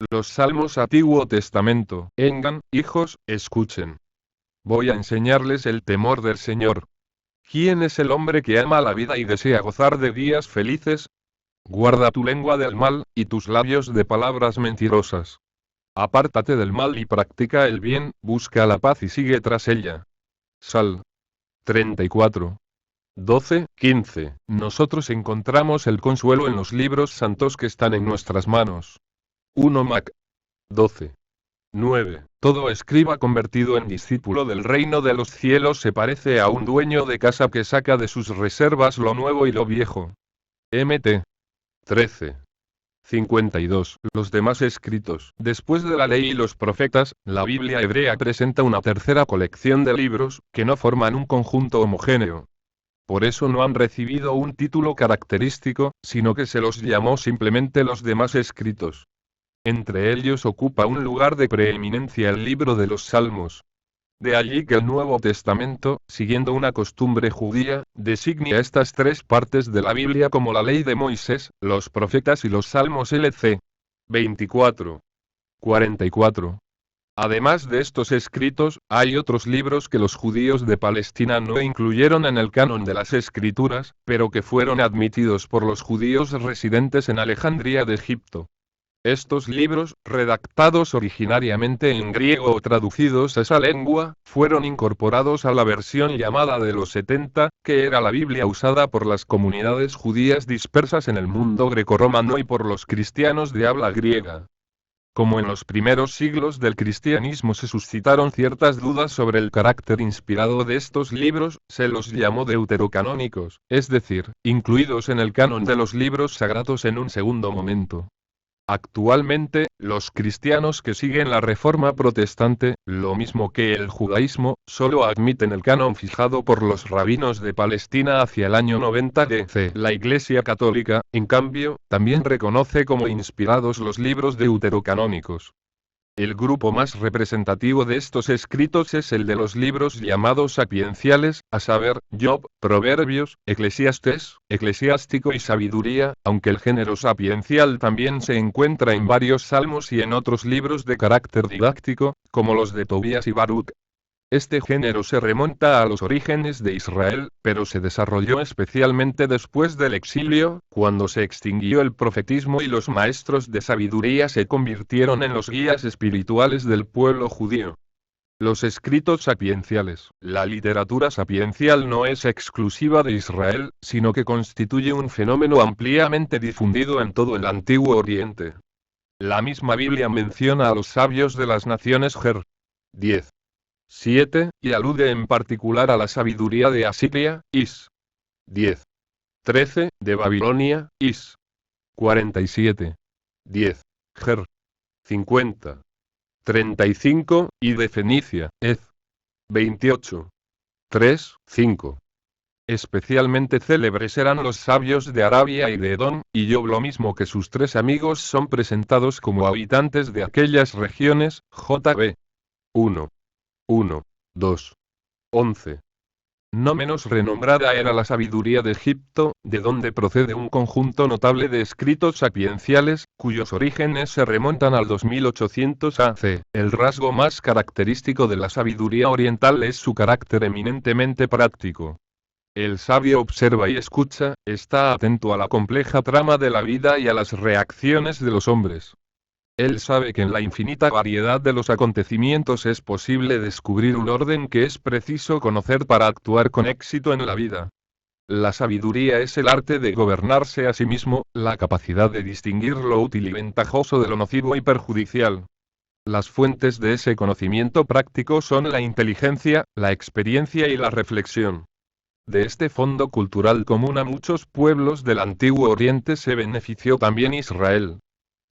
Los Salmos Antiguo Testamento. Vengan, hijos, escuchen. Voy a enseñarles el temor del Señor. ¿Quién es el hombre que ama la vida y desea gozar de días felices? Guarda tu lengua del mal, y tus labios de palabras mentirosas. Apártate del mal y practica el bien, busca la paz y sigue tras ella. Sal. 34. 12-15. Nosotros encontramos el consuelo en los libros santos que están en nuestras manos. 1 Mac. 12. 9. Todo escriba convertido en discípulo del reino de los cielos se parece a un dueño de casa que saca de sus reservas lo nuevo y lo viejo. Mt. 13. 52. Los demás escritos. Después de la ley y los profetas, la Biblia hebrea presenta una tercera colección de libros, que no forman un conjunto homogéneo. Por eso no han recibido un título característico, sino que se los llamó simplemente los demás escritos. Entre ellos ocupa un lugar de preeminencia el libro de los Salmos. De allí que el Nuevo Testamento, siguiendo una costumbre judía, designa estas tres partes de la Biblia como la ley de Moisés, los profetas y los Salmos LC. 24. 44. Además de estos escritos, hay otros libros que los judíos de Palestina no incluyeron en el canon de las Escrituras, pero que fueron admitidos por los judíos residentes en Alejandría de Egipto. Estos libros, redactados originariamente en griego o traducidos a esa lengua, fueron incorporados a la versión llamada de los 70, que era la Biblia usada por las comunidades judías dispersas en el mundo grecorromano y por los cristianos de habla griega. Como en los primeros siglos del cristianismo se suscitaron ciertas dudas sobre el carácter inspirado de estos libros, se los llamó deuterocanónicos, es decir, incluidos en el canon de los libros sagrados en un segundo momento. Actualmente, los cristianos que siguen la Reforma Protestante, lo mismo que el judaísmo, solo admiten el canon fijado por los rabinos de Palestina hacia el año 90 DC. La Iglesia Católica, en cambio, también reconoce como inspirados los libros deuterocanónicos. El grupo más representativo de estos escritos es el de los libros llamados sapienciales, a saber, Job, Proverbios, Eclesiastés, Eclesiástico y Sabiduría, aunque el género sapiencial también se encuentra en varios salmos y en otros libros de carácter didáctico, como los de Tobías y Baruch. Este género se remonta a los orígenes de Israel, pero se desarrolló especialmente después del exilio, cuando se extinguió el profetismo y los maestros de sabiduría se convirtieron en los guías espirituales del pueblo judío. Los escritos sapienciales. La literatura sapiencial no es exclusiva de Israel, sino que constituye un fenómeno ampliamente difundido en todo el Antiguo Oriente. La misma Biblia menciona a los sabios de las naciones Ger. 10. 7, y alude en particular a la sabiduría de Asiria, Is. 10. 13, de Babilonia, Is. 47. 10. Ger. 50. 35, y de Fenicia, Ez. 28. 3, 5. Especialmente célebres eran los sabios de Arabia y de Edom, y Job lo mismo que sus tres amigos son presentados como habitantes de aquellas regiones, JB. 1. 1, 2, 11. No menos renombrada era la sabiduría de Egipto, de donde procede un conjunto notable de escritos sapienciales, cuyos orígenes se remontan al 2800 AC. El rasgo más característico de la sabiduría oriental es su carácter eminentemente práctico. El sabio observa y escucha, está atento a la compleja trama de la vida y a las reacciones de los hombres. Él sabe que en la infinita variedad de los acontecimientos es posible descubrir un orden que es preciso conocer para actuar con éxito en la vida. La sabiduría es el arte de gobernarse a sí mismo, la capacidad de distinguir lo útil y ventajoso de lo nocivo y perjudicial. Las fuentes de ese conocimiento práctico son la inteligencia, la experiencia y la reflexión. De este fondo cultural común a muchos pueblos del Antiguo Oriente se benefició también Israel.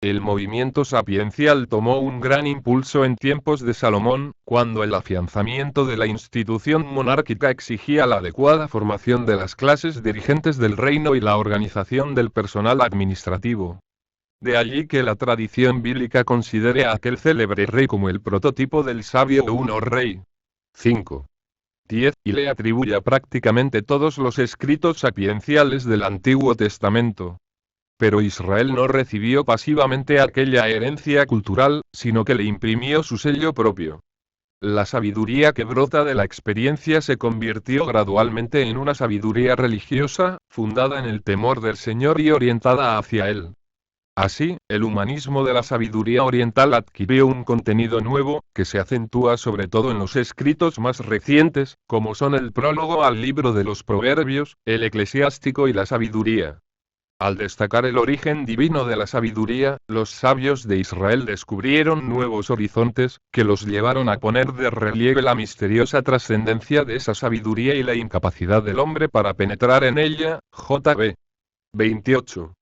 El movimiento sapiencial tomó un gran impulso en tiempos de Salomón, cuando el afianzamiento de la institución monárquica exigía la adecuada formación de las clases dirigentes del reino y la organización del personal administrativo. De allí que la tradición bíblica considere a aquel célebre rey como el prototipo del sabio uno rey. 5. 10, y le atribuya prácticamente todos los escritos sapienciales del Antiguo Testamento. Pero Israel no recibió pasivamente aquella herencia cultural, sino que le imprimió su sello propio. La sabiduría que brota de la experiencia se convirtió gradualmente en una sabiduría religiosa, fundada en el temor del Señor y orientada hacia Él. Así, el humanismo de la sabiduría oriental adquirió un contenido nuevo, que se acentúa sobre todo en los escritos más recientes, como son el prólogo al libro de los Proverbios, el Eclesiástico y la Sabiduría. Al destacar el origen divino de la sabiduría, los sabios de Israel descubrieron nuevos horizontes, que los llevaron a poner de relieve la misteriosa trascendencia de esa sabiduría y la incapacidad del hombre para penetrar en ella. J.B. 28.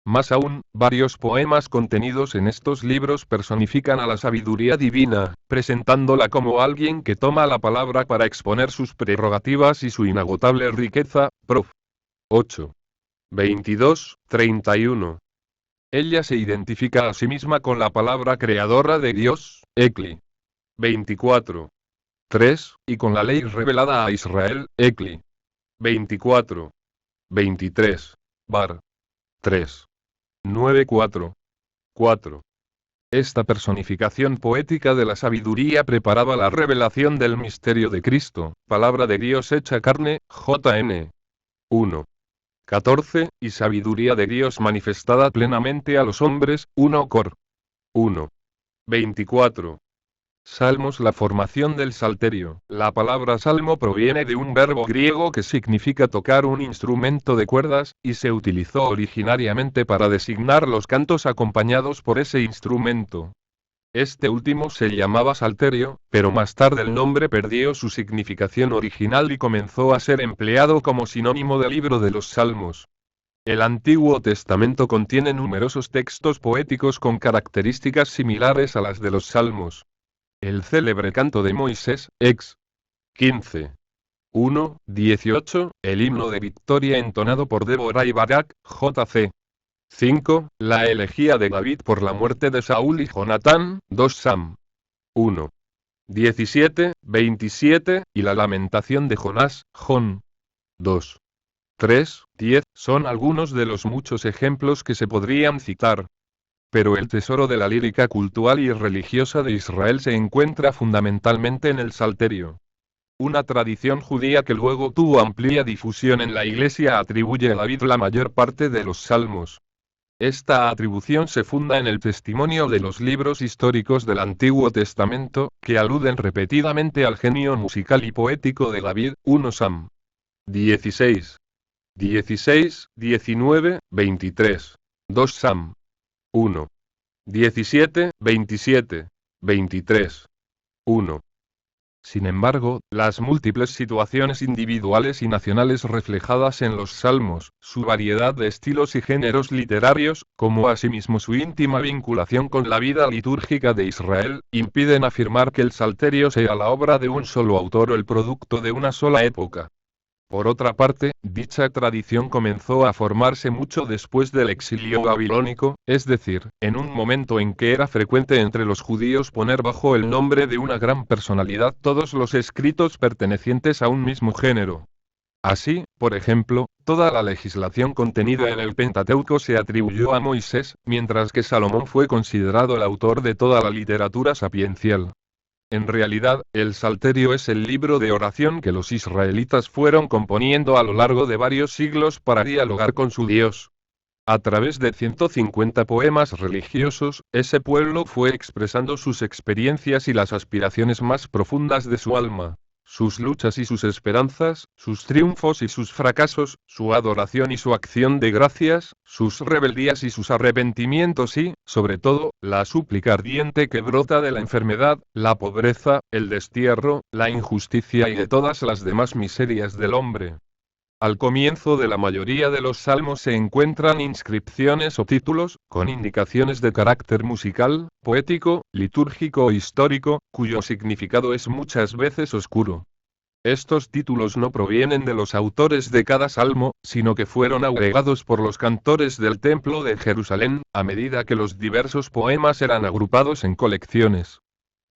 Más aún, varios poemas contenidos en estos libros personifican a la sabiduría divina, presentándola como alguien que toma la palabra para exponer sus prerrogativas y su inagotable riqueza. Prof. 8. 22, 31. Ella se identifica a sí misma con la palabra creadora de Dios, Ecli. 24. 3, y con la ley revelada a Israel, Ecli. 24. 23. Bar. 3. 9, 4. 4. Esta personificación poética de la sabiduría preparaba la revelación del misterio de Cristo, palabra de Dios hecha carne, JN. 1. 14, y sabiduría de Dios manifestada plenamente a los hombres, 1 Cor. 1. 24. Salmos. La formación del salterio. La palabra salmo proviene de un verbo griego que significa tocar un instrumento de cuerdas, y se utilizó originariamente para designar los cantos acompañados por ese instrumento. Este último se llamaba salterio, pero más tarde el nombre perdió su significación original y comenzó a ser empleado como sinónimo de libro de los Salmos. El Antiguo Testamento contiene numerosos textos poéticos con características similares a las de los Salmos. El célebre canto de Moisés, ex. 15. 1, 18, el himno de victoria entonado por Débora y Barak, J.C. 5, la elegía de David por la muerte de Saúl y Jonatán, 2 Sam. 1. 17, 27, y la lamentación de Jonás, Jon. 2. 3, 10, son algunos de los muchos ejemplos que se podrían citar. Pero el tesoro de la lírica cultural y religiosa de Israel se encuentra fundamentalmente en el Salterio. Una tradición judía que luego tuvo amplia difusión en la Iglesia atribuye a David la mayor parte de los salmos. Esta atribución se funda en el testimonio de los libros históricos del Antiguo Testamento, que aluden repetidamente al genio musical y poético de David. 1 Sam. 16. 16, 19, 23. 2 Sam. 1. 17, 27, 23. 1. Sin embargo, las múltiples situaciones individuales y nacionales reflejadas en los salmos, su variedad de estilos y géneros literarios, como asimismo su íntima vinculación con la vida litúrgica de Israel, impiden afirmar que el Salterio sea la obra de un solo autor o el producto de una sola época. Por otra parte, dicha tradición comenzó a formarse mucho después del exilio babilónico, es decir, en un momento en que era frecuente entre los judíos poner bajo el nombre de una gran personalidad todos los escritos pertenecientes a un mismo género. Así, por ejemplo, toda la legislación contenida en el Pentateuco se atribuyó a Moisés, mientras que Salomón fue considerado el autor de toda la literatura sapiencial. En realidad, el Salterio es el libro de oración que los israelitas fueron componiendo a lo largo de varios siglos para dialogar con su Dios. A través de 150 poemas religiosos, ese pueblo fue expresando sus experiencias y las aspiraciones más profundas de su alma. Sus luchas y sus esperanzas, sus triunfos y sus fracasos, su adoración y su acción de gracias, sus rebeldías y sus arrepentimientos y, sobre todo, la súplica ardiente que brota de la enfermedad, la pobreza, el destierro, la injusticia y de todas las demás miserias del hombre. Al comienzo de la mayoría de los salmos se encuentran inscripciones o títulos, con indicaciones de carácter musical, poético, litúrgico o histórico, cuyo significado es muchas veces oscuro. Estos títulos no provienen de los autores de cada salmo, sino que fueron agregados por los cantores del Templo de Jerusalén, a medida que los diversos poemas eran agrupados en colecciones.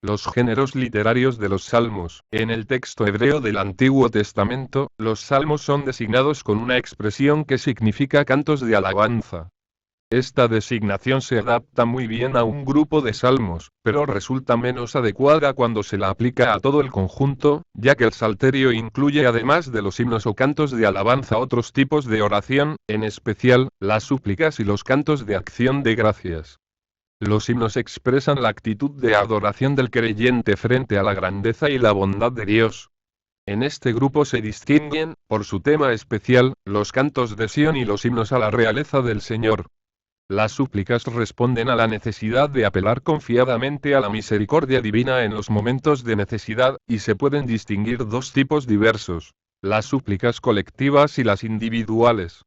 Los géneros literarios de los salmos. En el texto hebreo del Antiguo Testamento, los salmos son designados con una expresión que significa cantos de alabanza. Esta designación se adapta muy bien a un grupo de salmos, pero resulta menos adecuada cuando se la aplica a todo el conjunto, ya que el salterio incluye además de los himnos o cantos de alabanza otros tipos de oración, en especial, las súplicas y los cantos de acción de gracias. Los himnos expresan la actitud de adoración del creyente frente a la grandeza y la bondad de Dios. En este grupo se distinguen, por su tema especial, los cantos de Sión y los himnos a la realeza del Señor. Las súplicas responden a la necesidad de apelar confiadamente a la misericordia divina en los momentos de necesidad, y se pueden distinguir dos tipos diversos: las súplicas colectivas y las individuales.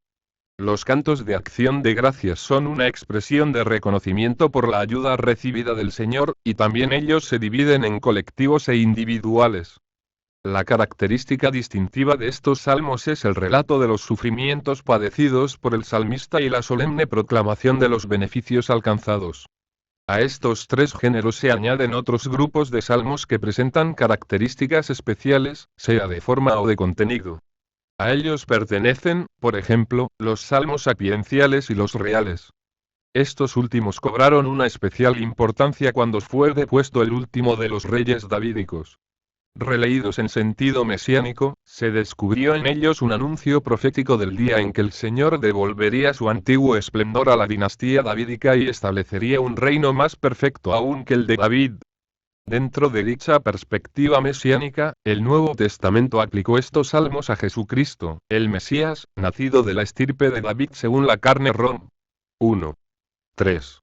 Los cantos de acción de gracias son una expresión de reconocimiento por la ayuda recibida del Señor, y también ellos se dividen en colectivos e individuales. La característica distintiva de estos salmos es el relato de los sufrimientos padecidos por el salmista y la solemne proclamación de los beneficios alcanzados. A estos tres géneros se añaden otros grupos de salmos que presentan características especiales, sea de forma o de contenido. A ellos pertenecen, por ejemplo, los salmos sapienciales y los reales. Estos últimos cobraron una especial importancia cuando fue depuesto el último de los reyes davídicos. Releídos en sentido mesiánico, se descubrió en ellos un anuncio profético del día en que el Señor devolvería su antiguo esplendor a la dinastía davídica y establecería un reino más perfecto aún que el de David. Dentro de dicha perspectiva mesiánica, el Nuevo Testamento aplicó estos salmos a Jesucristo, el Mesías, nacido de la estirpe de David según la carne. Rom. 1. 3.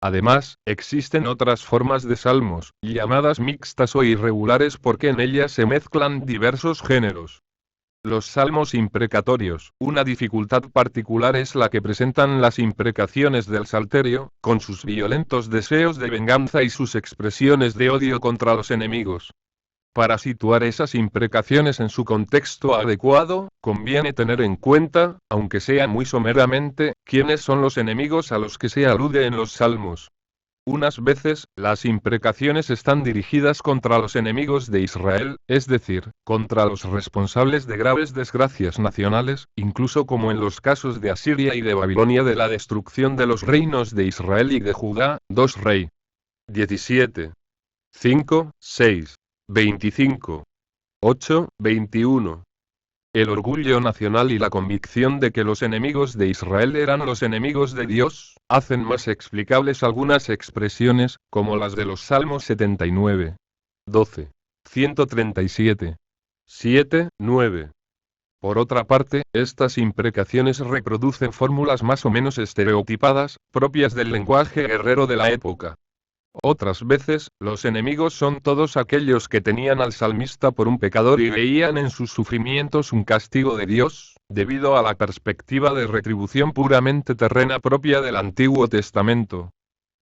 Además, existen otras formas de salmos, llamadas mixtas o irregulares porque en ellas se mezclan diversos géneros. Los salmos imprecatorios, una dificultad particular es la que presentan las imprecaciones del Salterio, con sus violentos deseos de venganza y sus expresiones de odio contra los enemigos. Para situar esas imprecaciones en su contexto adecuado, conviene tener en cuenta, aunque sea muy someramente, quiénes son los enemigos a los que se alude en los salmos. Unas veces, las imprecaciones están dirigidas contra los enemigos de Israel, es decir, contra los responsables de graves desgracias nacionales, incluso como en los casos de Asiria y de Babilonia de la destrucción de los reinos de Israel y de Judá. 2 Rey 17. 5, 6. 25. 8, 21. El orgullo nacional y la convicción de que los enemigos de Israel eran los enemigos de Dios, hacen más explicables algunas expresiones, como las de los Salmos 79. 12. 137. 7, 9. Por otra parte, estas imprecaciones reproducen fórmulas más o menos estereotipadas, propias del lenguaje guerrero de la época. Otras veces, los enemigos son todos aquellos que tenían al salmista por un pecador y veían en sus sufrimientos un castigo de Dios, debido a la perspectiva de retribución puramente terrena propia del Antiguo Testamento.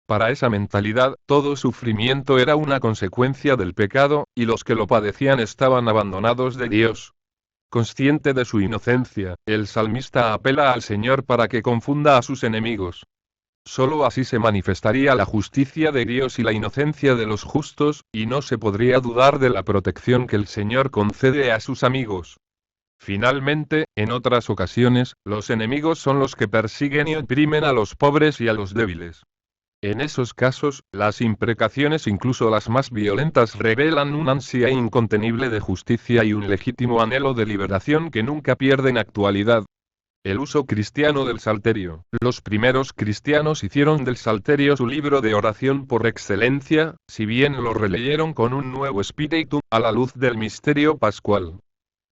Para esa mentalidad, todo sufrimiento era una consecuencia del pecado, y los que lo padecían estaban abandonados de Dios. Consciente de su inocencia, el salmista apela al Señor para que confunda a sus enemigos. Solo así se manifestaría la justicia de Dios y la inocencia de los justos, y no se podría dudar de la protección que el Señor concede a sus amigos. Finalmente, en otras ocasiones, los enemigos son los que persiguen y oprimen a los pobres y a los débiles. En esos casos, las imprecaciones, incluso las más violentas, revelan un ansia incontenible de justicia y un legítimo anhelo de liberación que nunca pierden actualidad. El uso cristiano del Salterio. Los primeros cristianos hicieron del Salterio su libro de oración por excelencia, si bien lo releyeron con un nuevo espíritu, a la luz del misterio pascual.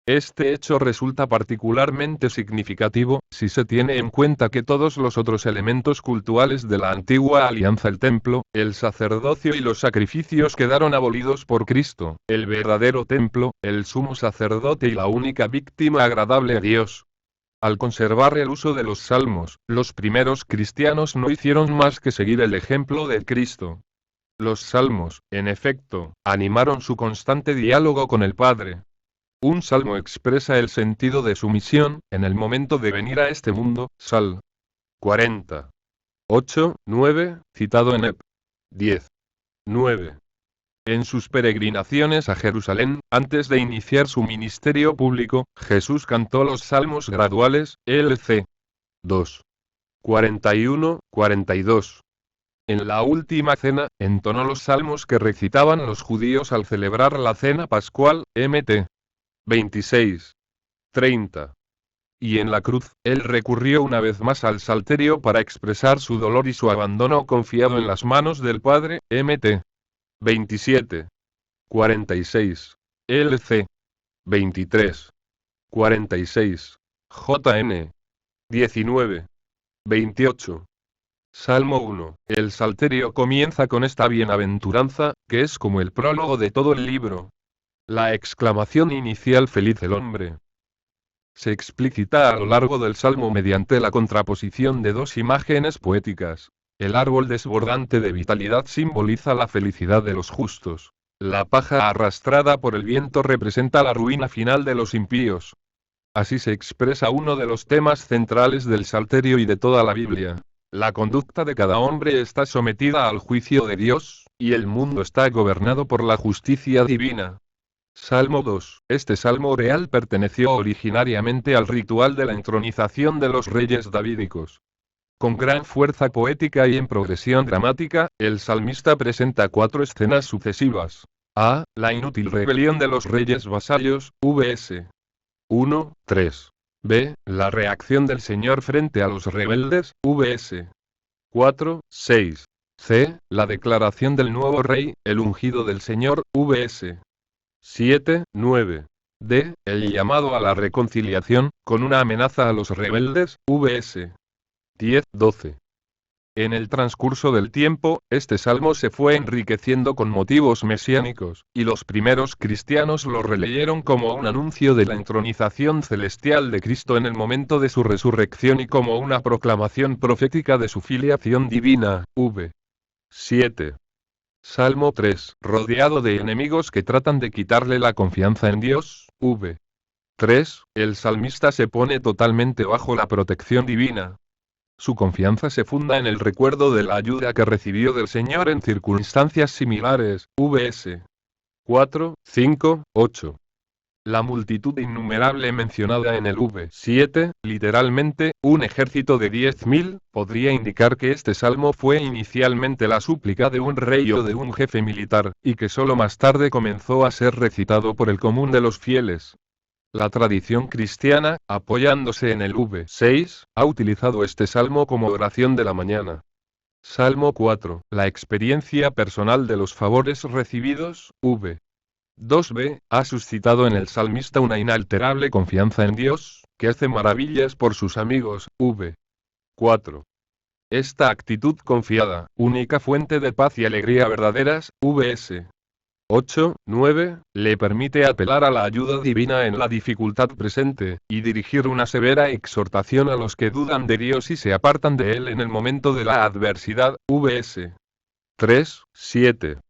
Este hecho resulta particularmente significativo, si se tiene en cuenta que todos los otros elementos cultuales de la antigua alianza, el templo, el sacerdocio y los sacrificios, quedaron abolidos por Cristo, el verdadero templo, el sumo sacerdote y la única víctima agradable a Dios. Al conservar el uso de los salmos, los primeros cristianos no hicieron más que seguir el ejemplo de Cristo. Los salmos, en efecto, animaron su constante diálogo con el Padre. Un salmo expresa el sentido de su misión, en el momento de venir a este mundo. Sal. 40. 8, 9, citado en Ep. 10. 9. En sus peregrinaciones a Jerusalén, antes de iniciar su ministerio público, Jesús cantó los salmos graduales, LC. 2. 41, 42. En la última cena, entonó los salmos que recitaban los judíos al celebrar la cena pascual, Mt. 26. 30. Y en la cruz, él recurrió una vez más al salterio para expresar su dolor y su abandono confiado en las manos del Padre, Mt. 27. 46. LC. 23. 46. JN. 19. 28. Salmo 1. El salterio comienza con esta bienaventuranza, que es como el prólogo de todo el libro. La exclamación inicial feliz el hombre. Se explicita a lo largo del salmo mediante la contraposición de dos imágenes poéticas. El árbol desbordante de vitalidad simboliza la felicidad de los justos. La paja arrastrada por el viento representa la ruina final de los impíos. Así se expresa uno de los temas centrales del Salterio y de toda la Biblia. La conducta de cada hombre está sometida al juicio de Dios, y el mundo está gobernado por la justicia divina. Salmo 2. Este salmo real perteneció originariamente al ritual de la entronización de los reyes davídicos. Con gran fuerza poética y en progresión dramática, el salmista presenta 4 escenas sucesivas. A. La inútil rebelión de los reyes vasallos, vs. 1, 3. B. La reacción del Señor frente a los rebeldes, vs. 4, 6. C. La declaración del nuevo rey, el ungido del Señor, vs. 7, 9. D. El llamado a la reconciliación, con una amenaza a los rebeldes, vs. 10, 12. En el transcurso del tiempo, este salmo se fue enriqueciendo con motivos mesiánicos, y los primeros cristianos lo releyeron como un anuncio de la entronización celestial de Cristo en el momento de su resurrección y como una proclamación profética de su filiación divina. V. 7. Salmo 3. Rodeado de enemigos que tratan de quitarle la confianza en Dios. V. 3. El salmista se pone totalmente bajo la protección divina. Su confianza se funda en el recuerdo de la ayuda que recibió del Señor en circunstancias similares. Vs. 4, 5, 8. La multitud innumerable mencionada en el V7, literalmente, un ejército de 10.000, podría indicar que este salmo fue inicialmente la súplica de un rey o de un jefe militar, y que solo más tarde comenzó a ser recitado por el común de los fieles. La tradición cristiana, apoyándose en el V6, ha utilizado este salmo como oración de la mañana. Salmo 4. La experiencia personal de los favores recibidos, V. 2b, ha suscitado en el salmista una inalterable confianza en Dios, que hace maravillas por sus amigos, v. 4. Esta actitud confiada, única fuente de paz y alegría verdaderas, vs. 8, 9, le permite apelar a la ayuda divina en la dificultad presente, y dirigir una severa exhortación a los que dudan de Dios y se apartan de Él en el momento de la adversidad, vs. 3, 7.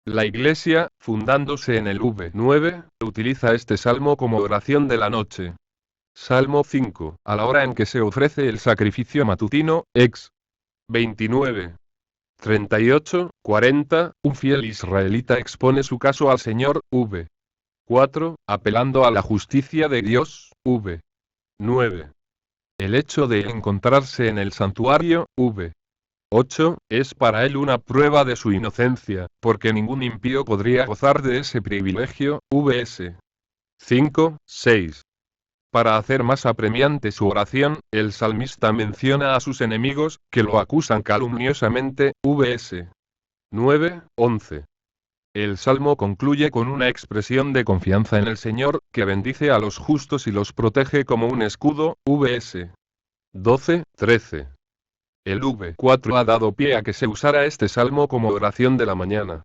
La Iglesia, fundándose en el V9, utiliza este salmo como oración de la noche. Salmo 5, a la hora en que se ofrece el sacrificio matutino, ex. 29. 38, 40, un fiel israelita expone su caso al Señor, v. 4, apelando a la justicia de Dios, v. 9. El hecho de encontrarse en el santuario, v. 8, es para él una prueba de su inocencia, porque ningún impío podría gozar de ese privilegio, vs. 5, 6. Para hacer más apremiante su oración, el salmista menciona a sus enemigos, que lo acusan calumniosamente, vs. 9, 11. El salmo concluye con una expresión de confianza en el Señor, que bendice a los justos y los protege como un escudo, vs. 12, 13. El V4 ha dado pie a que se usara este salmo como oración de la mañana.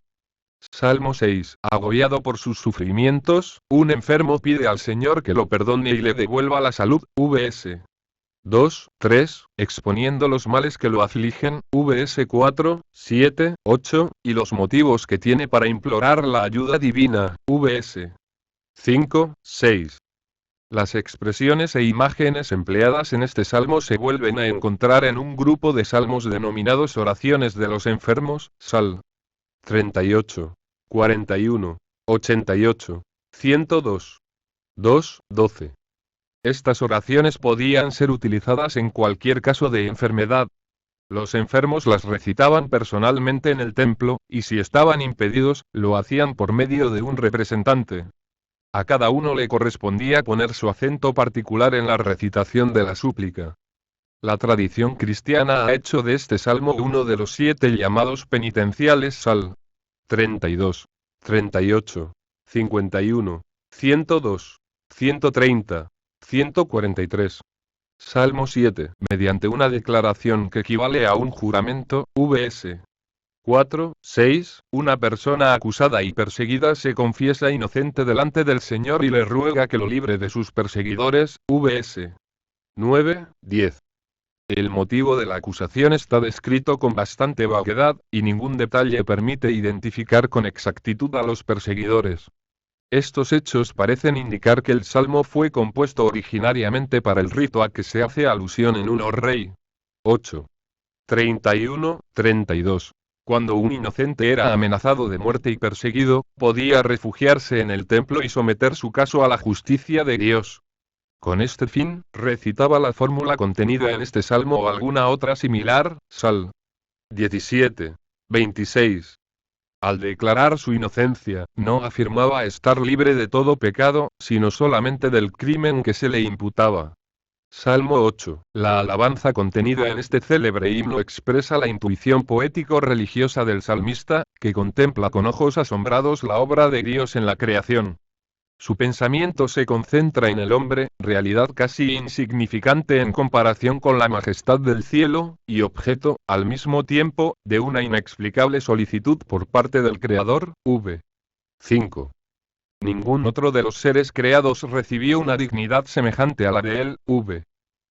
Salmo 6. Agobiado por sus sufrimientos, un enfermo pide al Señor que lo perdone y le devuelva la salud, vs. 2, 3, exponiendo los males que lo afligen, vs 4, 7, 8, y los motivos que tiene para implorar la ayuda divina, vs. 5, 6. Las expresiones e imágenes empleadas en este salmo se vuelven a encontrar en un grupo de salmos denominados oraciones de los enfermos, Sal. 38, 41, 88, 102, 2, 12. Estas oraciones podían ser utilizadas en cualquier caso de enfermedad. Los enfermos las recitaban personalmente en el templo, y si estaban impedidos, lo hacían por medio de un representante. A cada uno le correspondía poner su acento particular en la recitación de la súplica. La tradición cristiana ha hecho de este salmo uno de los 7 llamados penitenciales Sal. 32, 38, 51, 102, 130, 143. Salmo 7, mediante una declaración que equivale a un juramento, vs. 4, 6, una persona acusada y perseguida se confiesa inocente delante del Señor y le ruega que lo libre de sus perseguidores, vs. 9, 10. El motivo de la acusación está descrito con bastante vaguedad, y ningún detalle permite identificar con exactitud a los perseguidores. Estos hechos parecen indicar que el salmo fue compuesto originariamente para el rito a que se hace alusión en 1 Rey 8. 31, 32. Cuando un inocente era amenazado de muerte y perseguido, podía refugiarse en el templo y someter su caso a la justicia de Dios. Con este fin, recitaba la fórmula contenida en este salmo o alguna otra similar, Sal. 17. 26. Al declarar su inocencia, no afirmaba estar libre de todo pecado, sino solamente del crimen que se le imputaba. Salmo 8. La alabanza contenida en este célebre himno expresa la intuición poético-religiosa del salmista, que contempla con ojos asombrados la obra de Dios en la creación. Su pensamiento se concentra en el hombre, realidad casi insignificante en comparación con la majestad del cielo, y objeto, al mismo tiempo, de una inexplicable solicitud por parte del Creador, v. 5. Ningún otro de los seres creados recibió una dignidad semejante a la de él, v.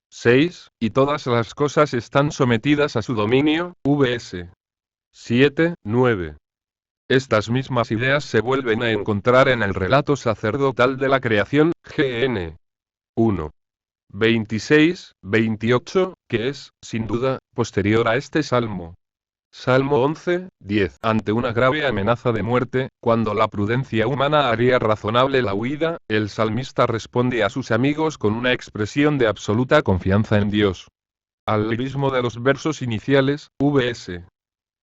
6, y todas las cosas están sometidas a su dominio, vs. 7, 9. Estas mismas ideas se vuelven a encontrar en el relato sacerdotal de la creación, GN 1. 26, 28, que es, sin duda, posterior a este salmo. Salmo 11, 10. Ante una grave amenaza de muerte, cuando la prudencia humana haría razonable la huida, el salmista responde a sus amigos con una expresión de absoluta confianza en Dios. Al lirismo de los versos iniciales, vs.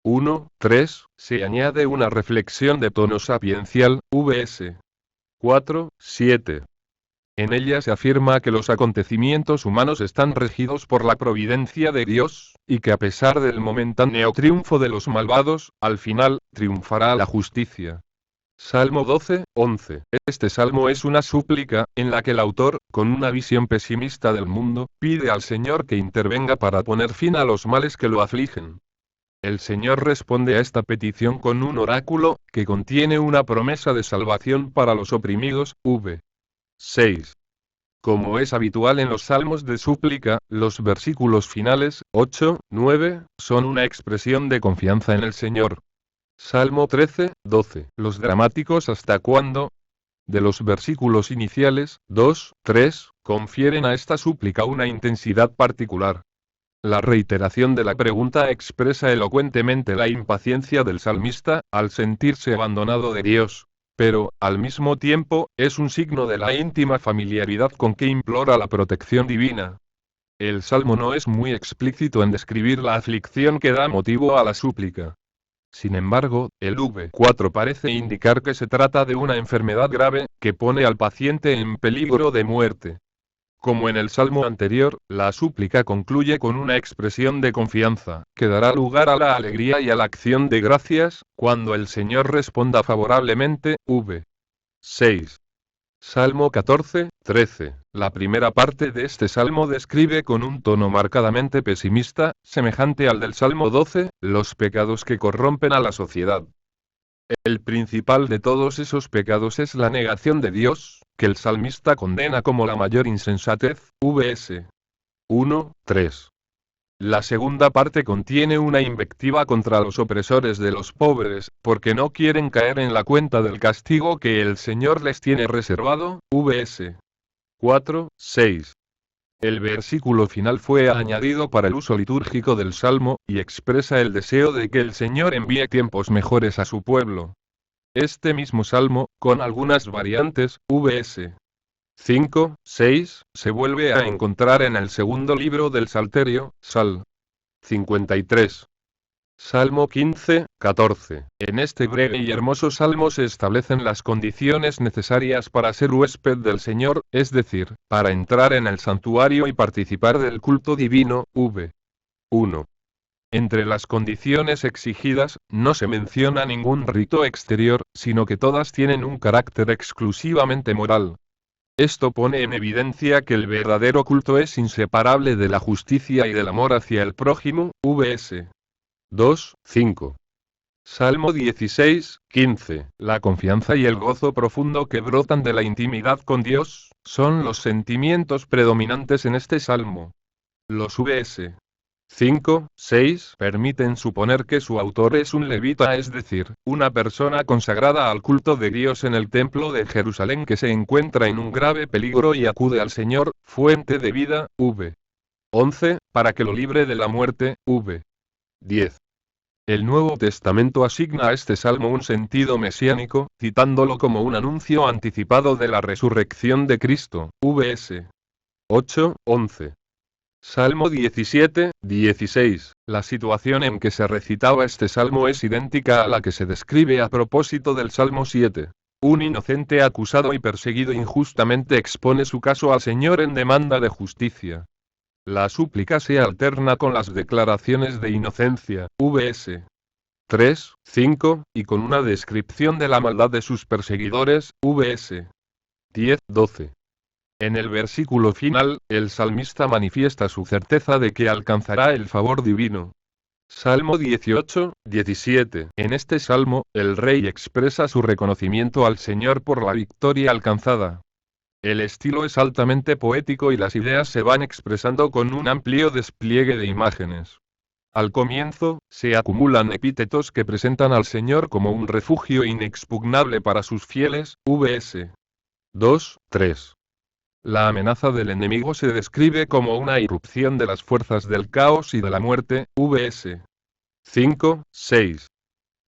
1, 3, se añade una reflexión de tono sapiencial, vs. 4, 7. En ella se afirma que los acontecimientos humanos están regidos por la providencia de Dios, y que a pesar del momentáneo triunfo de los malvados, al final, triunfará la justicia. Salmo 12, 11. Este salmo es una súplica, en la que el autor, con una visión pesimista del mundo, pide al Señor que intervenga para poner fin a los males que lo afligen. El Señor responde a esta petición con un oráculo, que contiene una promesa de salvación para los oprimidos, v. 6. Como es habitual en los salmos de súplica, los versículos finales, 8, 9, son una expresión de confianza en el Señor. Salmo 13, 12. Los dramáticos ¿hasta cuándo? De los versículos iniciales, 2, 3, confieren a esta súplica una intensidad particular. La reiteración de la pregunta expresa elocuentemente la impaciencia del salmista, al sentirse abandonado de Dios. Pero, al mismo tiempo, es un signo de la íntima familiaridad con que implora la protección divina. El salmo no es muy explícito en describir la aflicción que da motivo a la súplica. Sin embargo, el v4 parece indicar que se trata de una enfermedad grave, que pone al paciente en peligro de muerte. Como en el salmo anterior, la súplica concluye con una expresión de confianza, que dará lugar a la alegría y a la acción de gracias, cuando el Señor responda favorablemente, v. 6. Salmo 14, 13. La primera parte de este salmo describe con un tono marcadamente pesimista, semejante al del Salmo 12, los pecados que corrompen a la sociedad. El principal de todos esos pecados es la negación de Dios, que el salmista condena como la mayor insensatez, vs. 1, 3. La segunda parte contiene una invectiva contra los opresores de los pobres, porque no quieren caer en la cuenta del castigo que el Señor les tiene reservado, vs. 4, 6. El versículo final fue añadido para el uso litúrgico del Salmo, y expresa el deseo de que el Señor envíe tiempos mejores a su pueblo. Este mismo Salmo, con algunas variantes, vs. 5, 6, se vuelve a encontrar en el segundo libro del Salterio, Sal. 53. Salmo 15, 14. En este breve y hermoso salmo se establecen las condiciones necesarias para ser huésped del Señor, es decir, para entrar en el santuario y participar del culto divino. 1. Entre las condiciones exigidas, no se menciona ningún rito exterior, sino que todas tienen un carácter exclusivamente moral. Esto pone en evidencia que el verdadero culto es inseparable de la justicia y del amor hacia el prójimo. Vs. 2, 5. Salmo 16, 15. La confianza y el gozo profundo que brotan de la intimidad con Dios, son los sentimientos predominantes en este salmo. Los Vs. 5, 6 permiten suponer que su autor es un levita, es decir, una persona consagrada al culto de Dios en el templo de Jerusalén que se encuentra en un grave peligro y acude al Señor, fuente de vida. 11, para que lo libre de la muerte. 10. El Nuevo Testamento asigna a este salmo un sentido mesiánico, citándolo como un anuncio anticipado de la resurrección de Cristo. Vs. 8, 11. Salmo 17, 16. La situación en que se recitaba este salmo es idéntica a la que se describe a propósito del Salmo 7. Un inocente acusado y perseguido injustamente expone su caso al Señor en demanda de justicia. La súplica se alterna con las declaraciones de inocencia, vs. 3, 5, y con una descripción de la maldad de sus perseguidores, vs. 10, 12. En el versículo final, el salmista manifiesta su certeza de que alcanzará el favor divino. Salmo 18, 17. En este salmo, el rey expresa su reconocimiento al Señor por la victoria alcanzada. El estilo es altamente poético y las ideas se van expresando con un amplio despliegue de imágenes. Al comienzo, se acumulan epítetos que presentan al Señor como un refugio inexpugnable para sus fieles, vs. 2, 3. La amenaza del enemigo se describe como una irrupción de las fuerzas del caos y de la muerte, vs. 5, 6.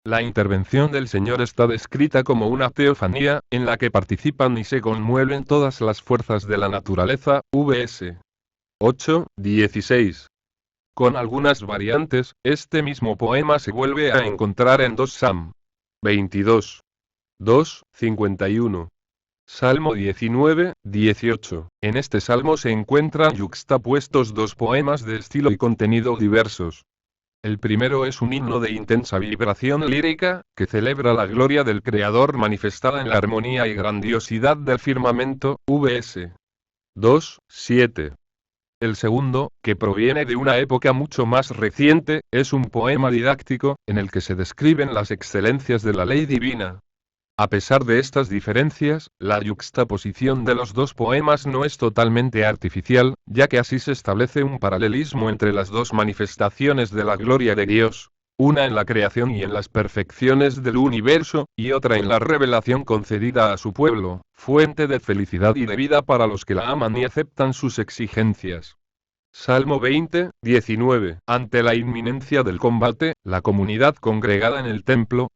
La intervención del Señor está descrita como una teofanía, en la que participan y se conmueven todas las fuerzas de la naturaleza, vs. 8, 16. Con algunas variantes, este mismo poema se vuelve a encontrar en 2 Sam. 22. 2, 51. Salmo 19, 18. En este salmo se encuentran yuxtapuestos dos poemas de estilo y contenido diversos. El primero es un himno de intensa vibración lírica, que celebra la gloria del Creador manifestada en la armonía y grandiosidad del firmamento, vs. 2, 7. El segundo, que proviene de una época mucho más reciente, es un poema didáctico, en el que se describen las excelencias de la ley divina. A pesar de estas diferencias, la yuxtaposición de los dos poemas no es totalmente artificial, ya que así se establece un paralelismo entre las dos manifestaciones de la gloria de Dios, una en la creación y en las perfecciones del universo, y otra en la revelación concedida a su pueblo, fuente de felicidad y de vida para los que la aman y aceptan sus exigencias. Salmo 20, 19. Ante la inminencia del combate, la comunidad congregada en el templo,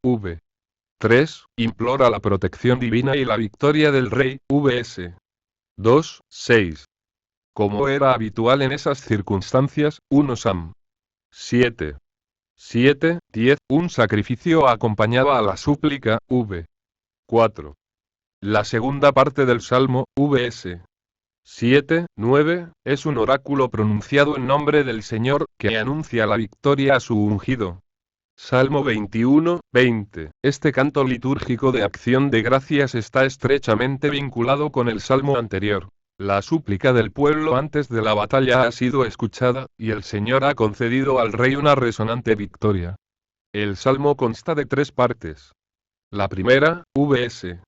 3. Implora la protección divina y la victoria del rey, vs. 2, 6. Como era habitual en esas circunstancias, 1 Sam. 7. 7, 10. Un sacrificio acompañaba a la súplica, 4. La segunda parte del Salmo, vs. 7, 9, es un oráculo pronunciado en nombre del Señor, que anuncia la victoria a su ungido. Salmo 21, 20. Este canto litúrgico de acción de gracias está estrechamente vinculado con el salmo anterior. La súplica del pueblo antes de la batalla ha sido escuchada, y el Señor ha concedido al rey una resonante victoria. El salmo consta de 3 partes. La primera, vs.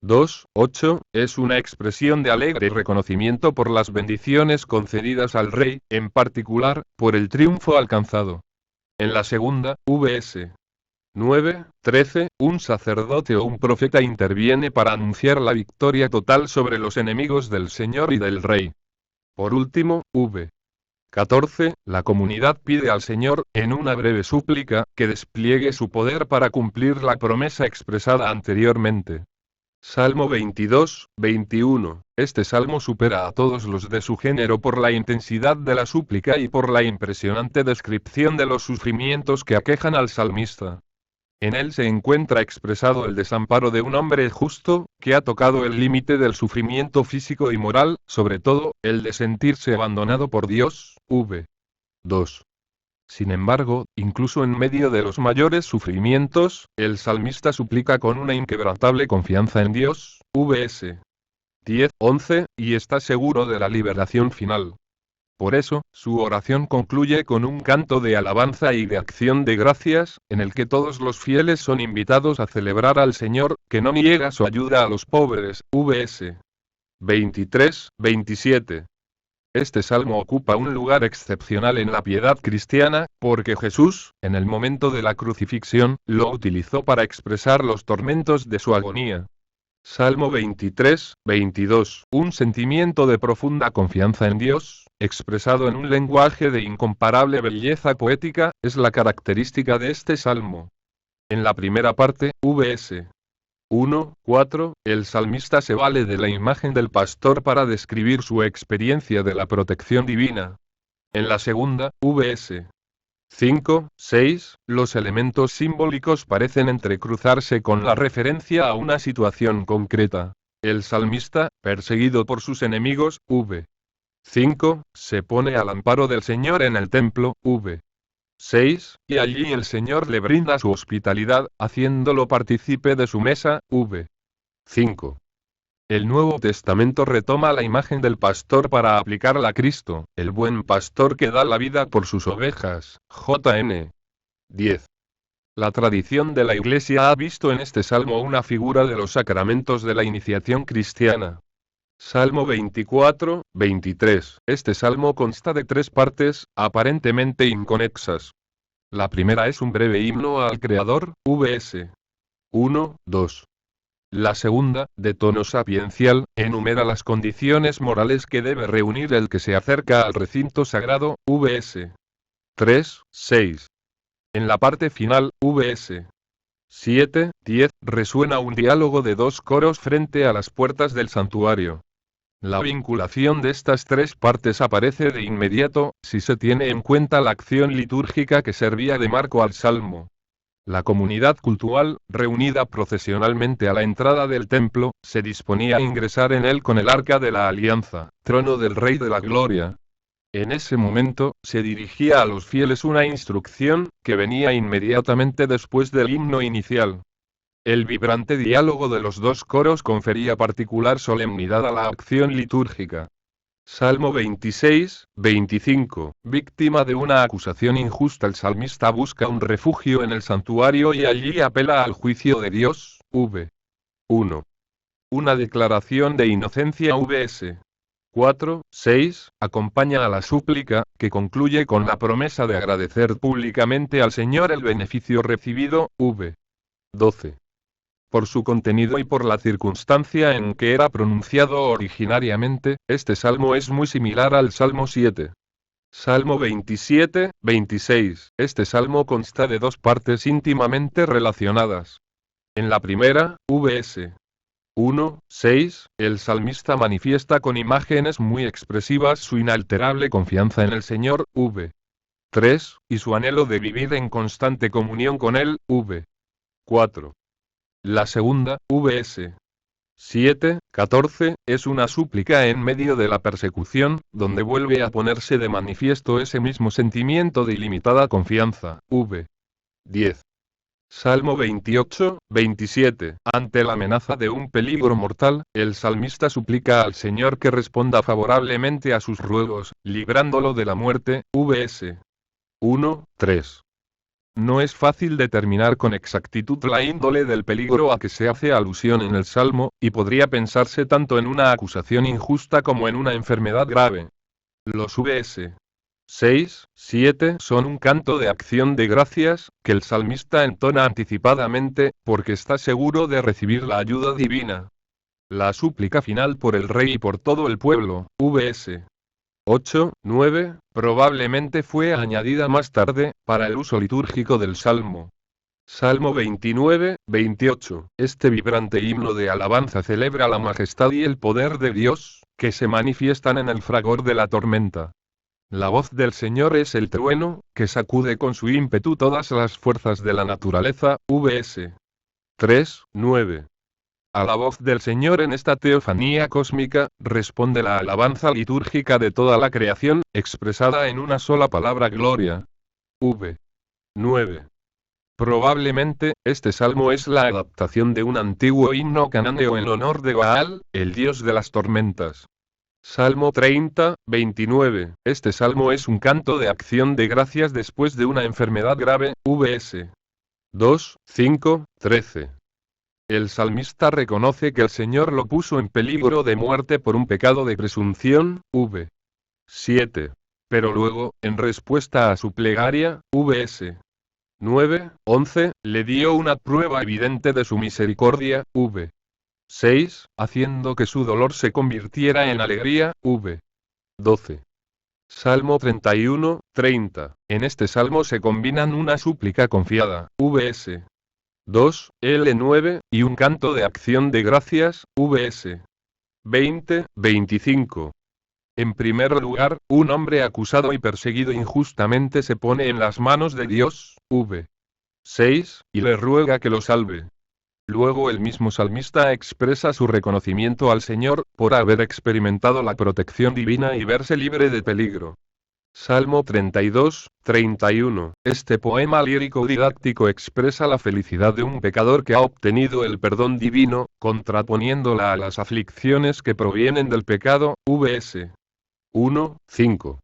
2, 8, es una expresión de alegre reconocimiento por las bendiciones concedidas al rey, en particular, por el triunfo alcanzado. En la segunda, vs. 9, 13, un sacerdote o un profeta interviene para anunciar la victoria total sobre los enemigos del Señor y del Rey. Por último, 14, la comunidad pide al Señor, en una breve súplica, que despliegue su poder para cumplir la promesa expresada anteriormente. Salmo 22, 21. Este salmo supera a todos los de su género por la intensidad de la súplica y por la impresionante descripción de los sufrimientos que aquejan al salmista. En él se encuentra expresado el desamparo de un hombre justo, que ha tocado el límite del sufrimiento físico y moral, sobre todo, el de sentirse abandonado por Dios. 2. Sin embargo, incluso en medio de los mayores sufrimientos, el salmista suplica con una inquebrantable confianza en Dios. Vs. 10, 11, y está seguro de la liberación final. Por eso, su oración concluye con un canto de alabanza y de acción de gracias, en el que todos los fieles son invitados a celebrar al Señor, que no niega su ayuda a los pobres. Vs. 23, 27. Este salmo ocupa un lugar excepcional en la piedad cristiana, porque Jesús, en el momento de la crucifixión, lo utilizó para expresar los tormentos de su agonía. Salmo 23, 22. Un sentimiento de profunda confianza en Dios, expresado en un lenguaje de incomparable belleza poética, es la característica de este salmo. En la primera parte, vs. 1, 4, el salmista se vale de la imagen del pastor para describir su experiencia de la protección divina. En la segunda, vs. 5, 6, los elementos simbólicos parecen entrecruzarse con la referencia a una situación concreta. El salmista, perseguido por sus enemigos, v. 5, se pone al amparo del Señor en el templo, v. 6, y allí el Señor le brinda su hospitalidad, haciéndolo partícipe de su mesa, v. 5. El Nuevo Testamento retoma la imagen del pastor para aplicarla a Cristo, el buen pastor que da la vida por sus ovejas, JN 10. La tradición de la Iglesia ha visto en este salmo una figura de los sacramentos de la iniciación cristiana. Salmo 24, 23. Este salmo consta de 3 partes, aparentemente inconexas. La primera es un breve himno al Creador, vs. 1, 2. La segunda, de tono sapiencial, enumera las condiciones morales que debe reunir el que se acerca al recinto sagrado, vs. 3, 6. En la parte final, vs. 7, 10, resuena un diálogo de 2 coros frente a las puertas del santuario. La vinculación de estas 3 partes aparece de inmediato, si se tiene en cuenta la acción litúrgica que servía de marco al salmo. La comunidad cultural, reunida procesionalmente a la entrada del templo, se disponía a ingresar en él con el arca de la alianza, trono del Rey de la Gloria. En ese momento, se dirigía a los fieles una instrucción, que venía inmediatamente después del himno inicial. El vibrante diálogo de los 2 coros confería particular solemnidad a la acción litúrgica. Salmo 26, 25. Víctima de una acusación injusta, el salmista busca un refugio en el santuario y allí apela al juicio de Dios. 1. Una declaración de inocencia vs. 4, 6, acompaña a la súplica, que concluye con la promesa de agradecer públicamente al Señor el beneficio recibido. 12. Por su contenido y por la circunstancia en que era pronunciado originariamente, este salmo es muy similar al Salmo 7. Salmo 27, 26. Este salmo consta de 2 partes íntimamente relacionadas. En la primera, vs. 1, 6, el salmista manifiesta con imágenes muy expresivas su inalterable confianza en el Señor, v. 3, y su anhelo de vivir en constante comunión con Él, v. 4. La segunda, vs. 7, 14, es una súplica en medio de la persecución, donde vuelve a ponerse de manifiesto ese mismo sentimiento de ilimitada confianza, v. 10. Salmo 28, 27. Ante la amenaza de un peligro mortal, el salmista suplica al Señor que responda favorablemente a sus ruegos, librándolo de la muerte, vs. 1, 3. No es fácil determinar con exactitud la índole del peligro a que se hace alusión en el Salmo, y podría pensarse tanto en una acusación injusta como en una enfermedad grave. Los vs. 6, 7 son un canto de acción de gracias, que el salmista entona anticipadamente, porque está seguro de recibir la ayuda divina. La súplica final por el rey y por todo el pueblo, vs. 8, 9, probablemente fue añadida más tarde, para el uso litúrgico del salmo. Salmo 29, 28. Este vibrante himno de alabanza celebra la majestad y el poder de Dios, que se manifiestan en el fragor de la tormenta. La voz del Señor es el trueno, que sacude con su ímpetu todas las fuerzas de la naturaleza. Vs. 3, 9. A la voz del Señor en esta teofanía cósmica, responde la alabanza litúrgica de toda la creación, expresada en una sola palabra: gloria. V. 9. Probablemente, este salmo es la adaptación de un antiguo himno cananeo en honor de Baal, el dios de las tormentas. Salmo 30, 29. Este salmo es un canto de acción de gracias después de una enfermedad grave. Vs. 2, 5, 13. El salmista reconoce que el Señor lo puso en peligro de muerte por un pecado de presunción. V. 7. Pero luego, en respuesta a su plegaria, Vs. 9, 11, le dio una prueba evidente de su misericordia. V. 6, haciendo que su dolor se convirtiera en alegría. V. 12. Salmo 31, 30. En este salmo se combinan una súplica confiada, Vs. 2, L9, y un canto de acción de gracias, Vs. 20, 25. En primer lugar, un hombre acusado y perseguido injustamente se pone en las manos de Dios, v. 6, y le ruega que lo salve. Luego el mismo salmista expresa su reconocimiento al Señor, por haber experimentado la protección divina y verse libre de peligro. Salmo 32, 31. Este poema lírico didáctico expresa la felicidad de un pecador que ha obtenido el perdón divino, contraponiéndola a las aflicciones que provienen del pecado. Vs. 1, 5.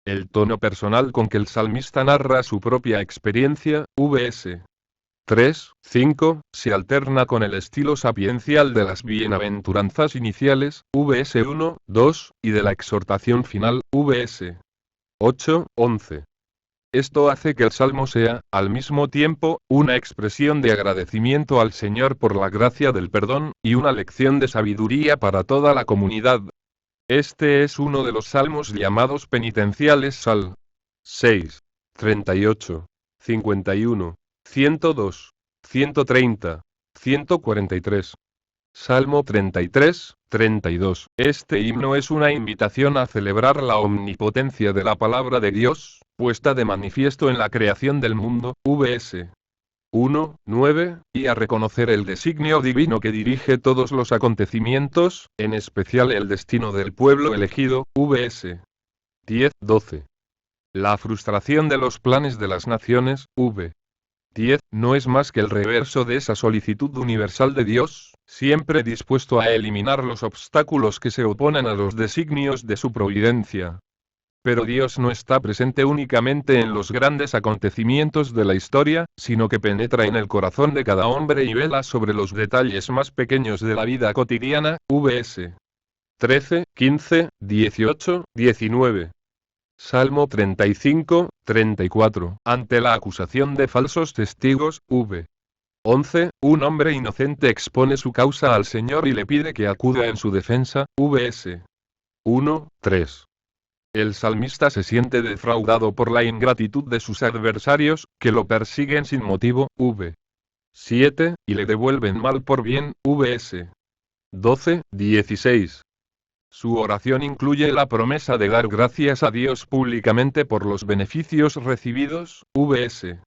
El tono personal con que el salmista narra su propia experiencia, Vs. 3, 5, se alterna con el estilo sapiencial de las bienaventuranzas iniciales, Vs. 1, 2, y de la exhortación final, Vs. 8, 11. Esto hace que el salmo sea, al mismo tiempo, una expresión de agradecimiento al Señor por la gracia del perdón, y una lección de sabiduría para toda la comunidad. Este es uno de los salmos llamados penitenciales. Sal. 6, 38, 51, 102, 130, 143. Salmo 33, 32. Este himno es una invitación a celebrar la omnipotencia de la palabra de Dios, puesta de manifiesto en la creación del mundo, vs. 1, 9, y a reconocer el designio divino que dirige todos los acontecimientos, en especial el destino del pueblo elegido, vs. 10, 12. La frustración de los planes de las naciones, v. 10, no es más que el reverso de esa solicitud universal de Dios, siempre dispuesto a eliminar los obstáculos que se oponen a los designios de su providencia. Pero Dios no está presente únicamente en los grandes acontecimientos de la historia, sino que penetra en el corazón de cada hombre y vela sobre los detalles más pequeños de la vida cotidiana, vs. 13, 15, 18, 19. Salmo 35, 34. Ante la acusación de falsos testigos, v. 11, un hombre inocente expone su causa al Señor y le pide que acuda en su defensa, vs. 1, 3. El salmista se siente defraudado por la ingratitud de sus adversarios, que lo persiguen sin motivo, v. 7, y le devuelven mal por bien, vs. 12, 16. Su oración incluye la promesa de dar gracias a Dios públicamente por los beneficios recibidos, vs.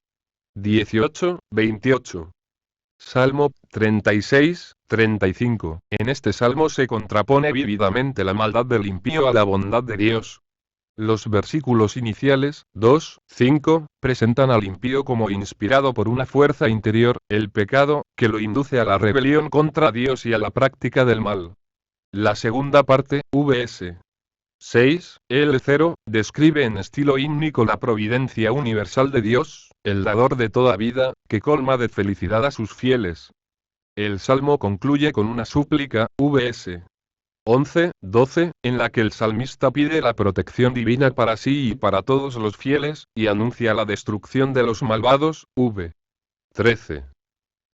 18, 28. Salmo 36, 35. En este salmo se contrapone vívidamente la maldad del impío a la bondad de Dios. Los versículos iniciales, 2, 5, presentan al impío como inspirado por una fuerza interior, el pecado, que lo induce a la rebelión contra Dios y a la práctica del mal. La segunda parte, vs. 6, L0, describe en estilo hímnico la providencia universal de Dios, el dador de toda vida, que colma de felicidad a sus fieles. El salmo concluye con una súplica, vs. 11, 12, en la que el salmista pide la protección divina para sí y para todos los fieles, y anuncia la destrucción de los malvados, v. 13.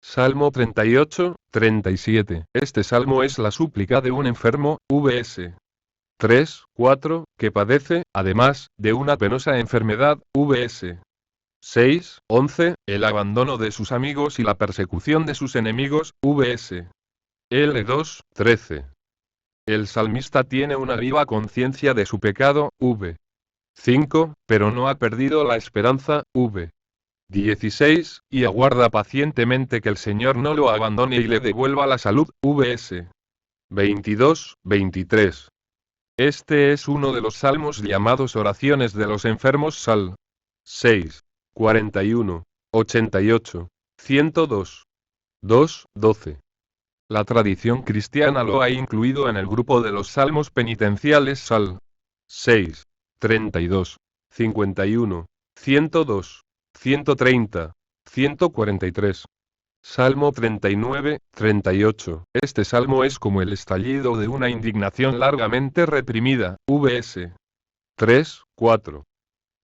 Salmo 38, 37. Este salmo es la súplica de un enfermo, vs. 3, 4, que padece, además, de una penosa enfermedad, vs. 6, 11, el abandono de sus amigos y la persecución de sus enemigos, vs. L2, 13. El salmista tiene una viva conciencia de su pecado, v. 5, pero no ha perdido la esperanza, v. 16, y aguarda pacientemente que el Señor no lo abandone y le devuelva la salud, vs. 22, 23. Este es uno de los salmos llamados oraciones de los enfermos, Sal. 6, 41, 88, 102, 2, 12. La tradición cristiana lo ha incluido en el grupo de los salmos penitenciales, Sal. 6, 32, 51, 102, 130, 143. Salmo 39, 38. Este salmo es como el estallido de una indignación largamente reprimida, vs. 3, 4.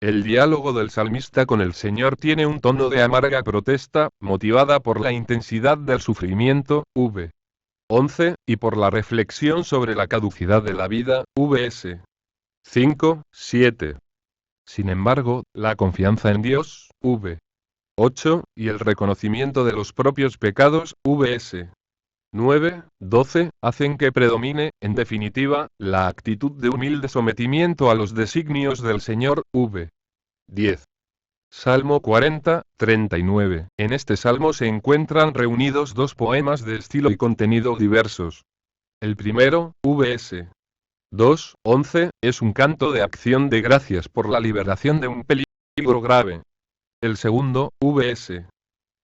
El diálogo del salmista con el Señor tiene un tono de amarga protesta, motivada por la intensidad del sufrimiento, v. 11, y por la reflexión sobre la caducidad de la vida, vs. 5, 7. Sin embargo, la confianza en Dios, v. 8, y el reconocimiento de los propios pecados, vs. 9, 12, hacen que predomine, en definitiva, la actitud de humilde sometimiento a los designios del Señor, v. 10. Salmo 40, 39. En este salmo se encuentran reunidos dos poemas de estilo y contenido diversos. El primero, vs. 2, 11, es un canto de acción de gracias por la liberación de un peligro grave. El segundo, vs.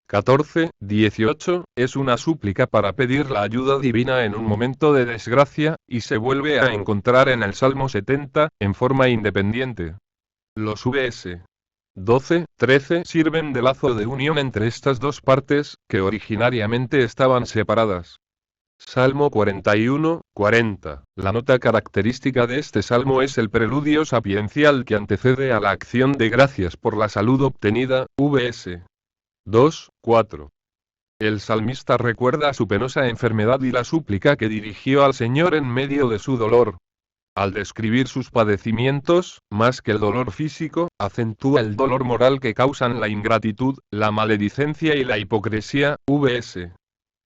14, 18, es una súplica para pedir la ayuda divina en un momento de desgracia, y se vuelve a encontrar en el Salmo 70, en forma independiente. Los vs. 12, 13 sirven de lazo de unión entre estas dos partes, que originariamente estaban separadas. Salmo 41, 40. La nota característica de este salmo es el preludio sapiencial que antecede a la acción de gracias por la salud obtenida, vs. 2, 4. El salmista recuerda su penosa enfermedad y la súplica que dirigió al Señor en medio de su dolor. Al describir sus padecimientos, más que el dolor físico, acentúa el dolor moral que causan la ingratitud, la maledicencia y la hipocresía, vs.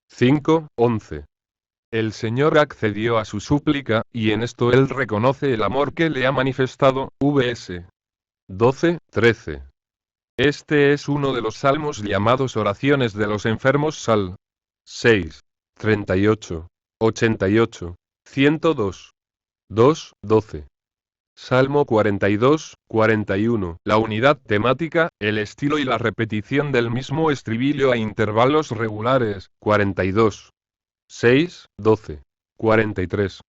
5, 11. El Señor accedió a su súplica, y en esto él reconoce el amor que le ha manifestado, vs. 12, 13. Este es uno de los salmos llamados oraciones de los enfermos, Sal. 6, 38, 88, 102, 2, 12. Salmo 42, 41. La unidad temática, el estilo y la repetición del mismo estribillo a intervalos regulares, 42. 6, 12, 43.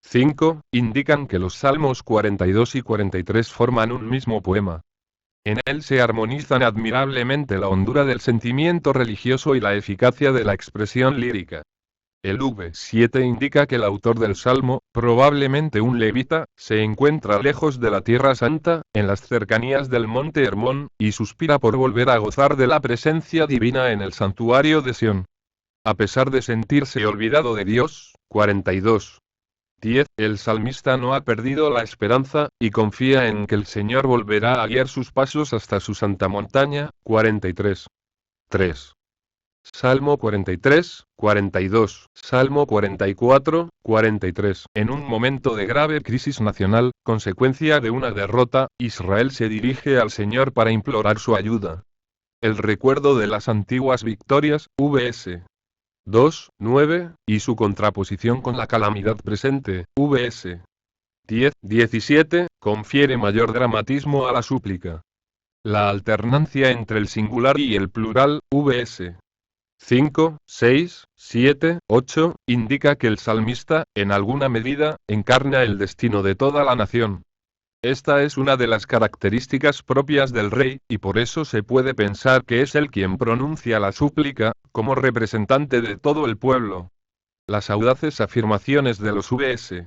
5, indican que los salmos 42 y 43 forman un mismo poema. En él se armonizan admirablemente la hondura del sentimiento religioso y la eficacia de la expresión lírica. El V7 indica que el autor del salmo, probablemente un levita, se encuentra lejos de la Tierra Santa, en las cercanías del monte Hermón, y suspira por volver a gozar de la presencia divina en el santuario de Sión. A pesar de sentirse olvidado de Dios, 42. 10. El salmista no ha perdido la esperanza, y confía en que el Señor volverá a guiar sus pasos hasta su santa montaña, 43. 3. Salmo 43, 42, Salmo 44, 43. En un momento de grave crisis nacional, consecuencia de una derrota, Israel se dirige al Señor para implorar su ayuda. El recuerdo de las antiguas victorias, vs. 2, 9, y su contraposición con la calamidad presente, vs. 10, 17, confiere mayor dramatismo a la súplica. La alternancia entre el singular y el plural, vs. 5, 6, 7, 8, indica que el salmista, en alguna medida, encarna el destino de toda la nación. Esta es una de las características propias del rey, y por eso se puede pensar que es él quien pronuncia la súplica, como representante de todo el pueblo. Las audaces afirmaciones de los vs.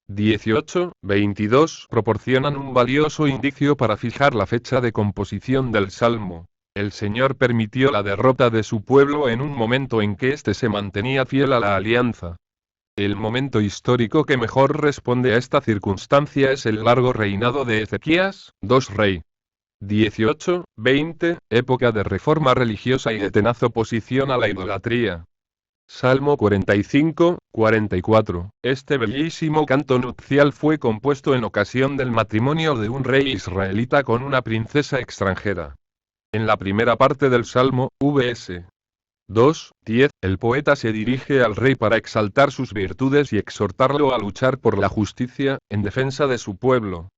18, 22 proporcionan un valioso indicio para fijar la fecha de composición del salmo. El Señor permitió la derrota de su pueblo en un momento en que éste se mantenía fiel a la alianza. El momento histórico que mejor responde a esta circunstancia es el largo reinado de Ezequías, II rey. 18, 20, época de reforma religiosa y de tenaz oposición a la idolatría. Salmo 45, 44. Este bellísimo canto nupcial fue compuesto en ocasión del matrimonio de un rey israelita con una princesa extranjera. En la primera parte del Salmo, vs. 2, 10, el poeta se dirige al rey para exaltar sus virtudes y exhortarlo a luchar por la justicia, en defensa de su pueblo.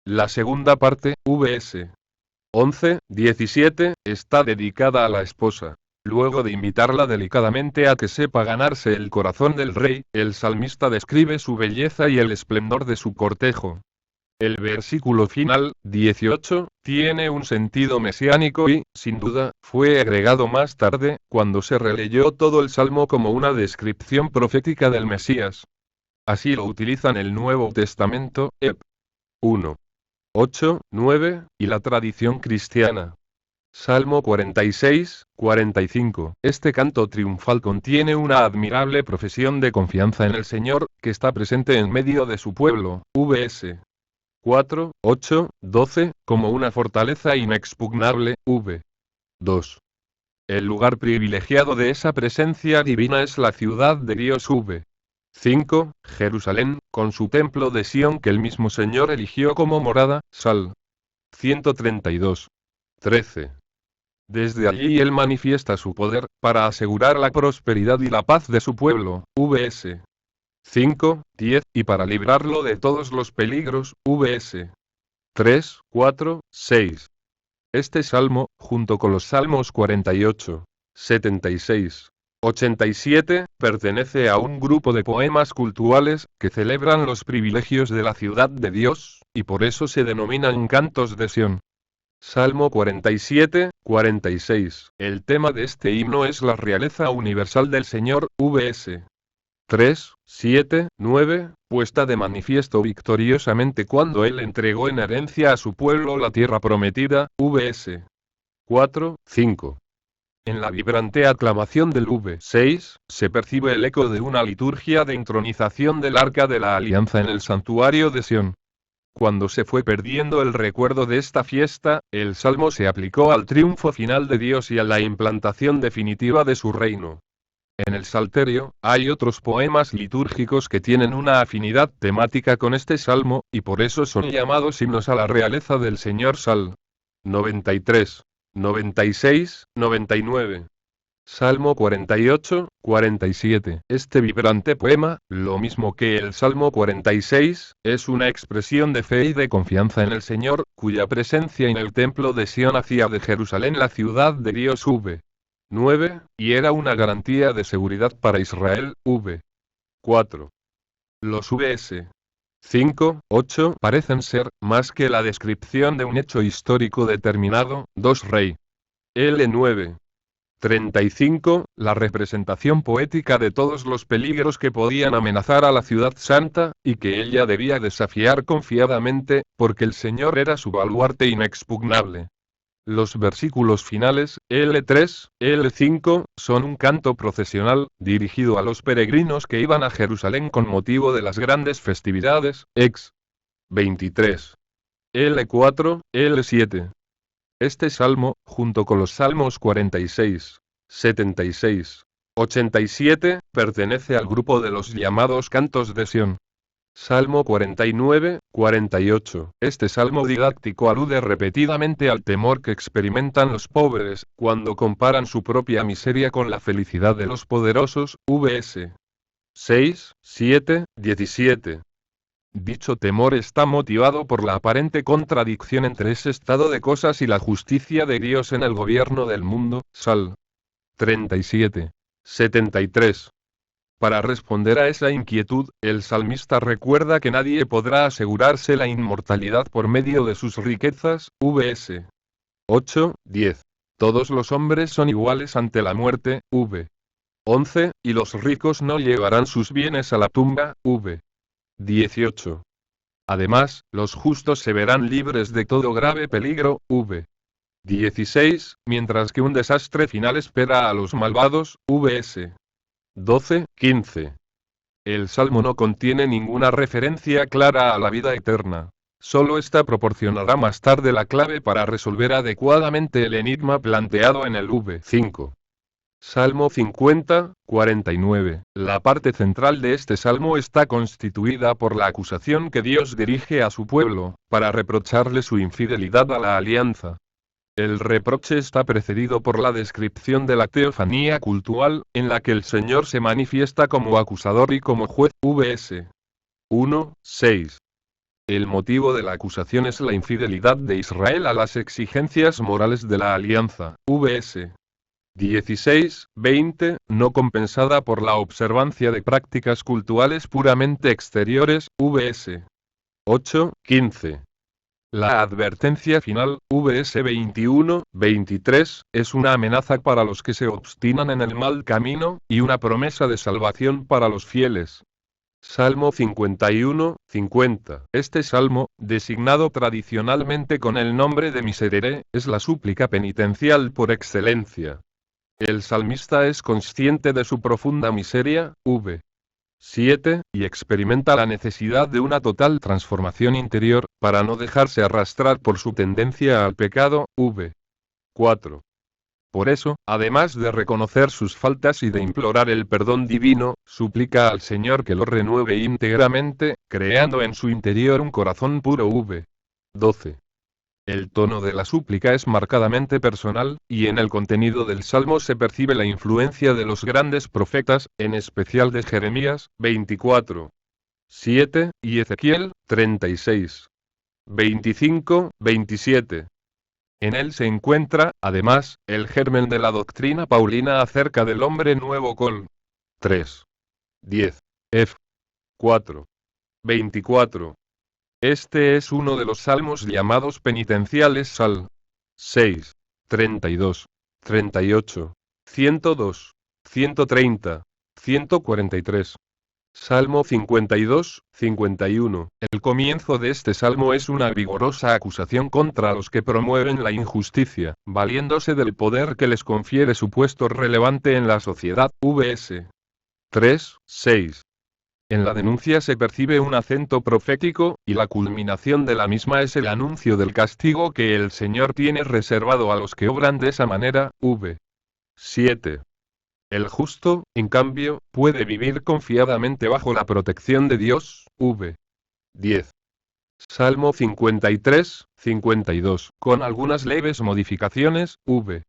La segunda parte, vs. 11, 17, está dedicada a la esposa. Luego de invitarla delicadamente a que sepa ganarse el corazón del rey, el salmista describe su belleza y el esplendor de su cortejo. El versículo final, 18, tiene un sentido mesiánico y, sin duda, fue agregado más tarde, cuando se releyó todo el Salmo como una descripción profética del Mesías. Así lo utilizan el Nuevo Testamento, Ep. 1. 8, 9, y la tradición cristiana. Salmo 46, 45. Este canto triunfal contiene una admirable profesión de confianza en el Señor, que está presente en medio de su pueblo, vs. 4, 8, 12, como una fortaleza inexpugnable, v. 2. El lugar privilegiado de esa presencia divina es la ciudad de Dios, v. 5, Jerusalén, con su templo de Sión que el mismo Señor eligió como morada, Sal. 132. 13. Desde allí él manifiesta su poder, para asegurar la prosperidad y la paz de su pueblo, vs. 5, 10, y para librarlo de todos los peligros, vs. 3, 4, 6. Este salmo, junto con los salmos 48, 76, 87, pertenece a un grupo de poemas cultuales, que celebran los privilegios de la ciudad de Dios, y por eso se denominan cantos de Sión. Salmo 47, 46. El tema de este himno es la realeza universal del Señor, vs. 3, 7, 9, puesta de manifiesto victoriosamente cuando Él entregó en herencia a su pueblo la tierra prometida, vs. 4, 5. En la vibrante aclamación del V6, se percibe el eco de una liturgia de entronización del Arca de la Alianza en el santuario de Sión. Cuando se fue perdiendo el recuerdo de esta fiesta, el salmo se aplicó al triunfo final de Dios y a la implantación definitiva de su reino. En el Salterio, hay otros poemas litúrgicos que tienen una afinidad temática con este salmo, y por eso son llamados himnos a la realeza del Señor. Sal. 93, 96, 99. Salmo 48, 47. Este vibrante poema, lo mismo que el Salmo 46, es una expresión de fe y de confianza en el Señor, cuya presencia en el templo de Sión hacía de Jerusalén la ciudad de Dios. V. 9, y era una garantía de seguridad para Israel. V. 4. Los vs. 5, 8 parecen ser, más que la descripción de un hecho histórico determinado, 2 Rey. L9. 35, la representación poética de todos los peligros que podían amenazar a la ciudad santa, y que ella debía desafiar confiadamente, porque el Señor era su baluarte inexpugnable. Los versículos finales, L3, L5, son un canto procesional, dirigido a los peregrinos que iban a Jerusalén con motivo de las grandes festividades, ex. 23. L4, L7. Este salmo, junto con los salmos 46, 76, 87, pertenece al grupo de los llamados cantos de Sión. Salmo 49, 48. Este salmo didáctico alude repetidamente al temor que experimentan los pobres, cuando comparan su propia miseria con la felicidad de los poderosos, vs. 6, 7, 17. Dicho temor está motivado por la aparente contradicción entre ese estado de cosas y la justicia de Dios en el gobierno del mundo. Sal. 37, 73. Para responder a esa inquietud, el salmista recuerda que nadie podrá asegurarse la inmortalidad por medio de sus riquezas, vs. 8, 10. Todos los hombres son iguales ante la muerte, v. 11, y los ricos no llevarán sus bienes a la tumba, v. 18. Además, los justos se verán libres de todo grave peligro, v. 16, mientras que un desastre final espera a los malvados, vs. 12, 15. El salmo no contiene ninguna referencia clara a la vida eterna. Solo esta proporcionará más tarde la clave para resolver adecuadamente el enigma planteado en el V5. Salmo 50, 49. La parte central de este salmo está constituida por la acusación que Dios dirige a su pueblo, para reprocharle su infidelidad a la alianza. El reproche está precedido por la descripción de la teofanía cultural, en la que el Señor se manifiesta como acusador y como juez. Vs. 1, 6. El motivo de la acusación es la infidelidad de Israel a las exigencias morales de la alianza. Vs. 16, 20, no compensada por la observancia de prácticas cultuales puramente exteriores. Vs. 8, 15. La advertencia final, Vs 21, 23, es una amenaza para los que se obstinan en el mal camino, y una promesa de salvación para los fieles. Salmo 51, 50. Este salmo, designado tradicionalmente con el nombre de Miserere, es la súplica penitencial por excelencia. El salmista es consciente de su profunda miseria, v. 7, y experimenta la necesidad de una total transformación interior, para no dejarse arrastrar por su tendencia al pecado, v. 4. Por eso, además de reconocer sus faltas y de implorar el perdón divino, suplica al Señor que lo renueve íntegramente, creando en su interior un corazón puro. V. 12. El tono de la súplica es marcadamente personal, y en el contenido del salmo se percibe la influencia de los grandes profetas, en especial de Jeremías, 24. 7, y Ezequiel, 36. 25, 27. En él se encuentra, además, el germen de la doctrina paulina acerca del hombre nuevo. Col. 3. 10. F. 4. 24. Este es uno de los salmos llamados penitenciales. Sal. 6. 32. 38. 102. 130. 143. Salmo 52, 51. El comienzo de este salmo es una vigorosa acusación contra los que promueven la injusticia, valiéndose del poder que les confiere su puesto relevante en la sociedad. Vs. 3, 6. En la denuncia se percibe un acento profético, y la culminación de la misma es el anuncio del castigo que el Señor tiene reservado a los que obran de esa manera. V. 7. El justo, en cambio, puede vivir confiadamente bajo la protección de Dios. V. 10. Salmo 53, 52, con algunas leves modificaciones. V.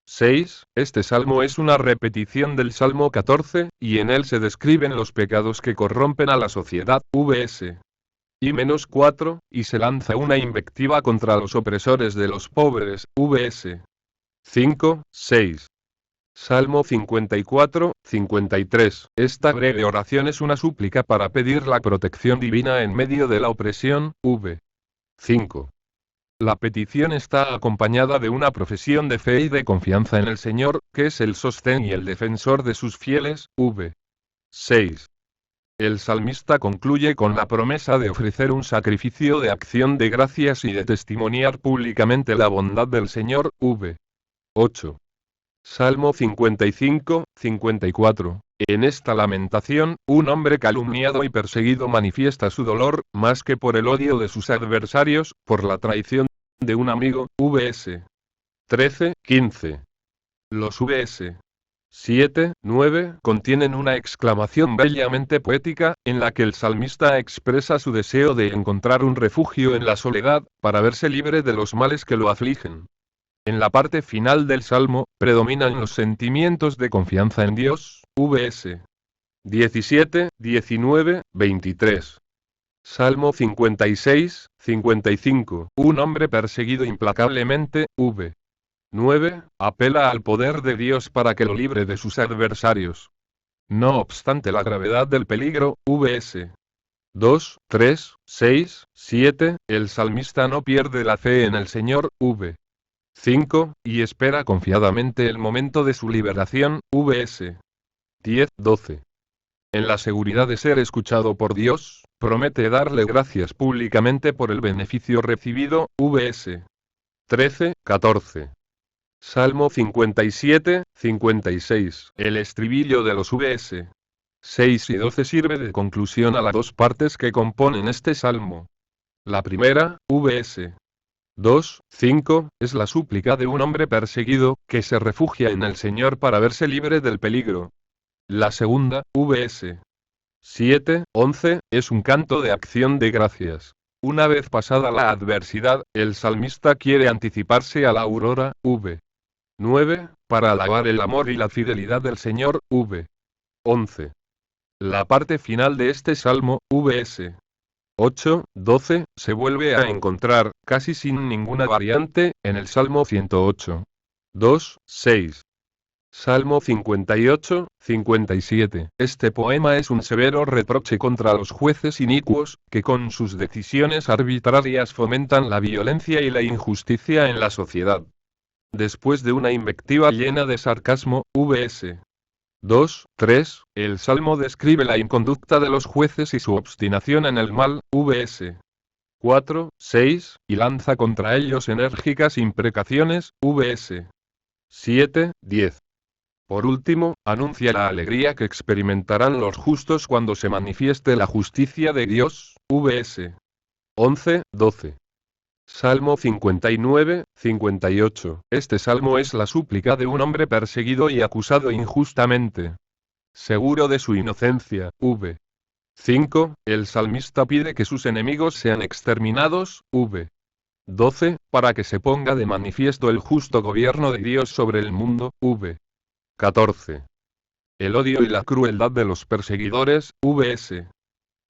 6. Este salmo es una repetición del Salmo 14, y en él se describen los pecados que corrompen a la sociedad. Vs. I-4, y se lanza una invectiva contra los opresores de los pobres. Vs. 5, 6. Salmo 54, 53. Esta breve oración es una súplica para pedir la protección divina en medio de la opresión. V. 5. La petición está acompañada de una profesión de fe y de confianza en el Señor, que es el sostén y el defensor de sus fieles. V. 6. El salmista concluye con la promesa de ofrecer un sacrificio de acción de gracias y de testimoniar públicamente la bondad del Señor. V. 8. Salmo 55, 54. En esta lamentación, un hombre calumniado y perseguido manifiesta su dolor, más que por el odio de sus adversarios, por la traición de un amigo. Vs. 13, 15. Los Vs. 7, 9 contienen una exclamación bellamente poética, en la que el salmista expresa su deseo de encontrar un refugio en la soledad, para verse libre de los males que lo afligen. En la parte final del salmo, predominan los sentimientos de confianza en Dios. Vs. 17, 19, 23. Salmo 56, 55. Un hombre perseguido implacablemente. V. 9. Apela al poder de Dios para que lo libre de sus adversarios. No obstante la gravedad del peligro. Vs. 2, 3, 6, 7. El salmista no pierde la fe en el Señor. V. 5, y espera confiadamente el momento de su liberación. Vs. 10, 12. En la seguridad de ser escuchado por Dios, promete darle gracias públicamente por el beneficio recibido. Vs. 13, 14. Salmo 57, 56. El estribillo de los Vs. 6 y 12 sirve de conclusión a las dos partes que componen este salmo. La primera, vs. 2, 5, es la súplica de un hombre perseguido, que se refugia en el Señor para verse libre del peligro. La segunda, vs. 7, 11, es un canto de acción de gracias. Una vez pasada la adversidad, el salmista quiere anticiparse a la aurora, v. 9, para alabar el amor y la fidelidad del Señor, v. 11. La parte final de este salmo, vs. 8, 12, se vuelve a encontrar, casi sin ninguna variante, en el Salmo 108. 2, 6. Salmo 58, 57. Este poema es un severo reproche contra los jueces inicuos, que con sus decisiones arbitrarias fomentan la violencia y la injusticia en la sociedad. Después de una invectiva llena de sarcasmo, vs. 2, 3, el Salmo describe la inconducta de los jueces y su obstinación en el mal, vs. 4, 6, y lanza contra ellos enérgicas imprecaciones, vs. 7, 10. Por último, anuncia la alegría que experimentarán los justos cuando se manifieste la justicia de Dios, vs. 11, 12. Salmo 59, 58. Este salmo es la súplica de un hombre perseguido y acusado injustamente. Seguro de su inocencia, v. 5. El salmista pide que sus enemigos sean exterminados, v. 12, para que se ponga de manifiesto el justo gobierno de Dios sobre el mundo, v. 14. El odio y la crueldad de los perseguidores, vs.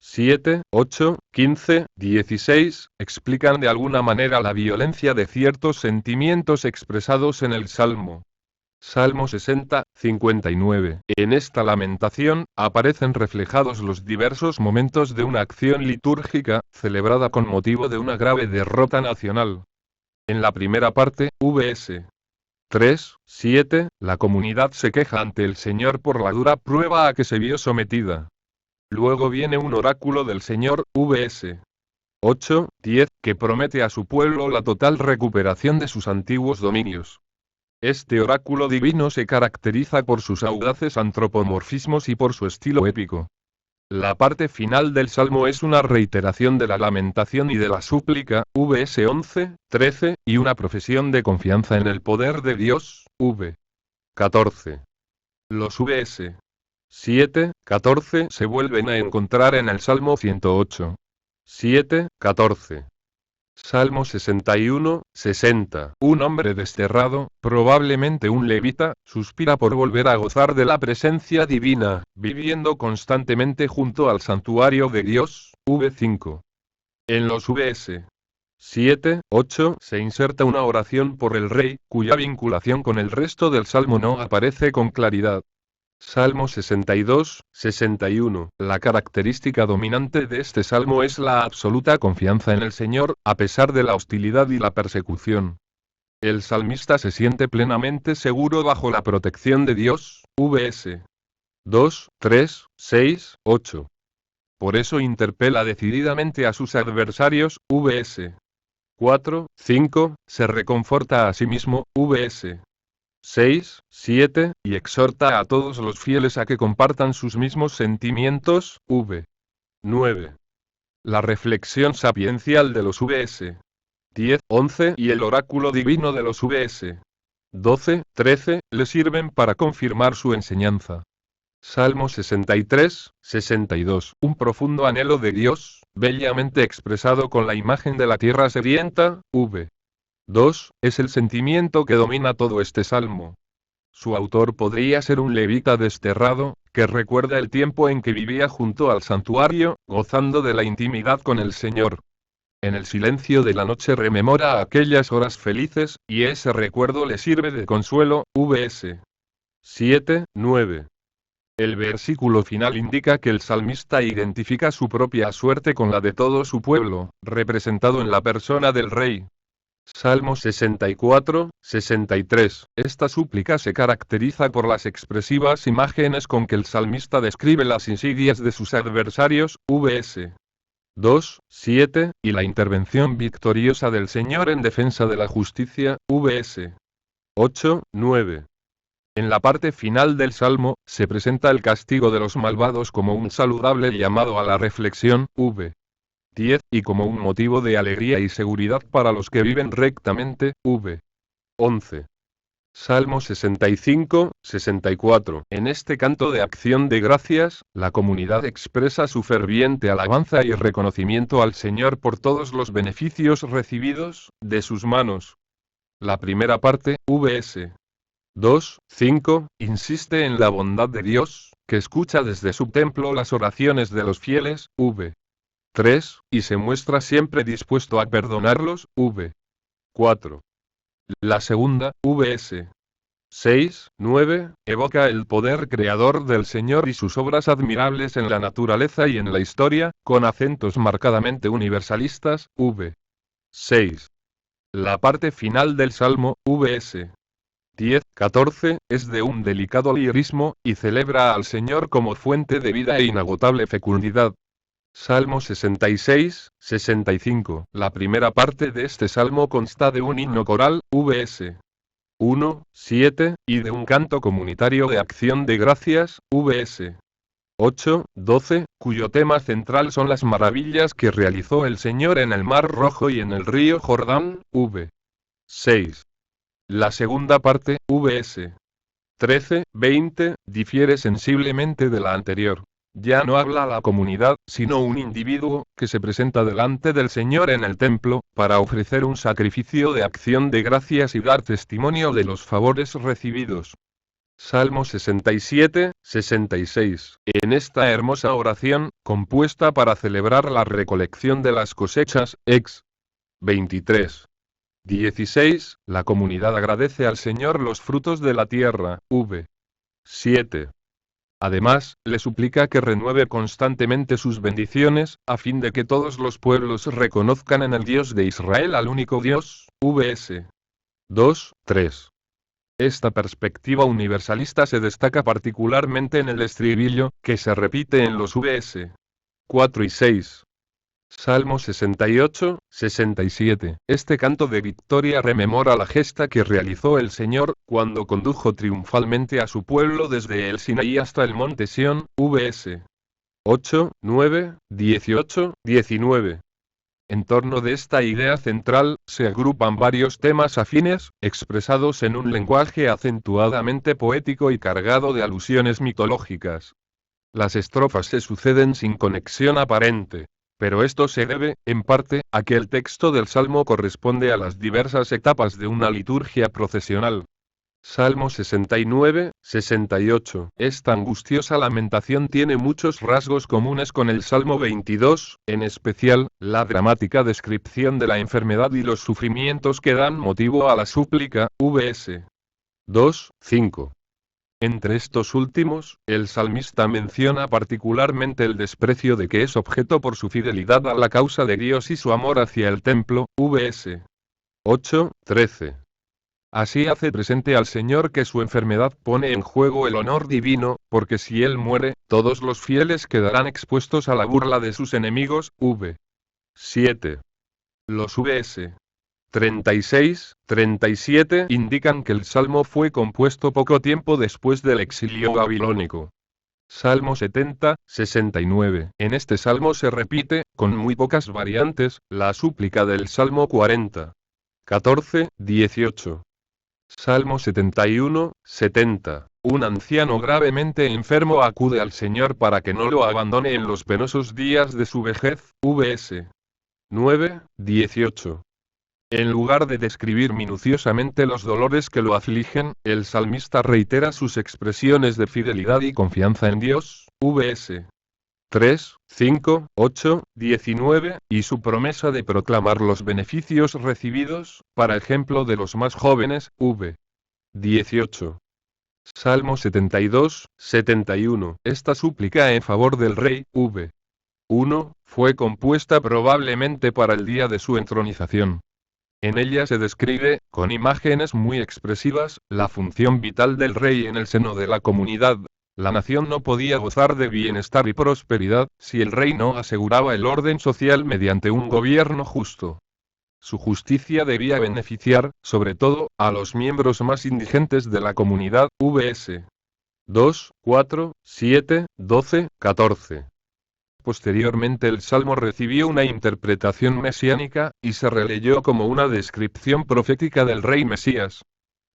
7, 8, 15, 16, explican de alguna manera la violencia de ciertos sentimientos expresados en el Salmo. Salmo 60, 59. En esta lamentación, aparecen reflejados los diversos momentos de una acción litúrgica, celebrada con motivo de una grave derrota nacional. En la primera parte, vs. 3, 7, la comunidad se queja ante el Señor por la dura prueba a que se vio sometida. Luego viene un oráculo del Señor, vs. 8, 10, que promete a su pueblo la total recuperación de sus antiguos dominios. Este oráculo divino se caracteriza por sus audaces antropomorfismos y por su estilo épico. La parte final del Salmo es una reiteración de la lamentación y de la súplica, vs. 11, 13, y una profesión de confianza en el poder de Dios, v. 14. Los vs. 7, 14 se vuelven a encontrar en el Salmo 108. 7, 14. Salmo 61, 60. Un hombre desterrado, probablemente un levita, suspira por volver a gozar de la presencia divina, viviendo constantemente junto al santuario de Dios, v5. En los vs. 7, 8 se inserta una oración por el rey, cuya vinculación con el resto del salmo no aparece con claridad. Salmo 62, 61. La característica dominante de este salmo es la absoluta confianza en el Señor, a pesar de la hostilidad y la persecución. El salmista se siente plenamente seguro bajo la protección de Dios, vs. 2, 3, 6, 8. Por eso interpela decididamente a sus adversarios, vs. 4, 5, se reconforta a sí mismo, vs. 6, 7, y exhorta a todos los fieles a que compartan sus mismos sentimientos, v. 9. La reflexión sapiencial de los vs. 10, 11 y el oráculo divino de los vs. 12, 13, le sirven para confirmar su enseñanza. Salmo 63, 62. Un profundo anhelo de Dios, bellamente expresado con la imagen de la tierra sedienta, v. 2, es el sentimiento que domina todo este salmo. Su autor podría ser un levita desterrado, que recuerda el tiempo en que vivía junto al santuario, gozando de la intimidad con el Señor. En el silencio de la noche rememora aquellas horas felices, y ese recuerdo le sirve de consuelo, vs. 7, 9. El versículo final indica que el salmista identifica su propia suerte con la de todo su pueblo, representado en la persona del rey. Salmo 64, 63. Esta súplica se caracteriza por las expresivas imágenes con que el salmista describe las insidias de sus adversarios, vs. 2, 7, y la intervención victoriosa del Señor en defensa de la justicia, vs. 8, 9. En la parte final del Salmo, se presenta el castigo de los malvados como un saludable llamado a la reflexión, v. 10, y como un motivo de alegría y seguridad para los que viven rectamente, v. 11. Salmo 65, 64. En este canto de acción de gracias, la comunidad expresa su ferviente alabanza y reconocimiento al Señor por todos los beneficios recibidos de sus manos. La primera parte, vs. 2, 5, insiste en la bondad de Dios, que escucha desde su templo las oraciones de los fieles, v. 3, y se muestra siempre dispuesto a perdonarlos, v. 4. La segunda, vs. 6, 9, evoca el poder creador del Señor y sus obras admirables en la naturaleza y en la historia, con acentos marcadamente universalistas, v. 6. La parte final del Salmo, vs. 10, 14, es de un delicado lirismo, y celebra al Señor como fuente de vida e inagotable fecundidad. Salmo 66, 65. La primera parte de este salmo consta de un himno coral, vs. 1, 7, y de un canto comunitario de acción de gracias, vs. 8, 12, cuyo tema central son las maravillas que realizó el Señor en el Mar Rojo y en el río Jordán, v. 6. La segunda parte, vs. 13, 20, difiere sensiblemente de la anterior. Ya no habla la comunidad, sino un individuo, que se presenta delante del Señor en el templo, para ofrecer un sacrificio de acción de gracias y dar testimonio de los favores recibidos. Salmo 67, 66. En esta hermosa oración, compuesta para celebrar la recolección de las cosechas, ex. 23. 16. La comunidad agradece al Señor los frutos de la tierra, v. 7. Además, le suplica que renueve constantemente sus bendiciones, a fin de que todos los pueblos reconozcan en el Dios de Israel al único Dios, vs. 2, 3. Esta perspectiva universalista se destaca particularmente en el estribillo, que se repite en los vs. 4 y 6. Salmo 68, 67. Este canto de victoria rememora la gesta que realizó el Señor, cuando condujo triunfalmente a su pueblo desde el Sinaí hasta el monte Sión, vs. 8, 9, 18, 19. En torno de esta idea central, se agrupan varios temas afines, expresados en un lenguaje acentuadamente poético y cargado de alusiones mitológicas. Las estrofas se suceden sin conexión aparente. Pero esto se debe, en parte, a que el texto del Salmo corresponde a las diversas etapas de una liturgia procesional. Salmo 69, 68. Esta angustiosa lamentación tiene muchos rasgos comunes con el Salmo 22, en especial, la dramática descripción de la enfermedad y los sufrimientos que dan motivo a la súplica, vs. 2, 5. Entre estos últimos, el salmista menciona particularmente el desprecio de que es objeto por su fidelidad a la causa de Dios y su amor hacia el templo, vs. 8, 13. Así hace presente al Señor que su enfermedad pone en juego el honor divino, porque si él muere, todos los fieles quedarán expuestos a la burla de sus enemigos, v. 7. Los vs. 36, 37 indican que el salmo fue compuesto poco tiempo después del exilio babilónico. Salmo 70, 69. En este salmo se repite, con muy pocas variantes, la súplica del Salmo 40. 14, 18. Salmo 71, 70. Un anciano gravemente enfermo acude al Señor para que no lo abandone en los penosos días de su vejez, vs. 9, 18. En lugar de describir minuciosamente los dolores que lo afligen, el salmista reitera sus expresiones de fidelidad y confianza en Dios, vs. 3, 5, 8, 19, y su promesa de proclamar los beneficios recibidos, para ejemplo de los más jóvenes, v. 18. Salmo 72, 71. Esta súplica en favor del rey, v. 1, fue compuesta probablemente para el día de su entronización. En ella se describe, con imágenes muy expresivas, la función vital del rey en el seno de la comunidad. La nación no podía gozar de bienestar y prosperidad, si el rey no aseguraba el orden social mediante un gobierno justo. Su justicia debía beneficiar, sobre todo, a los miembros más indigentes de la comunidad, vs. 2, 4, 7, 12, 14. Posteriormente el salmo recibió una interpretación mesiánica, y se releyó como una descripción profética del rey Mesías.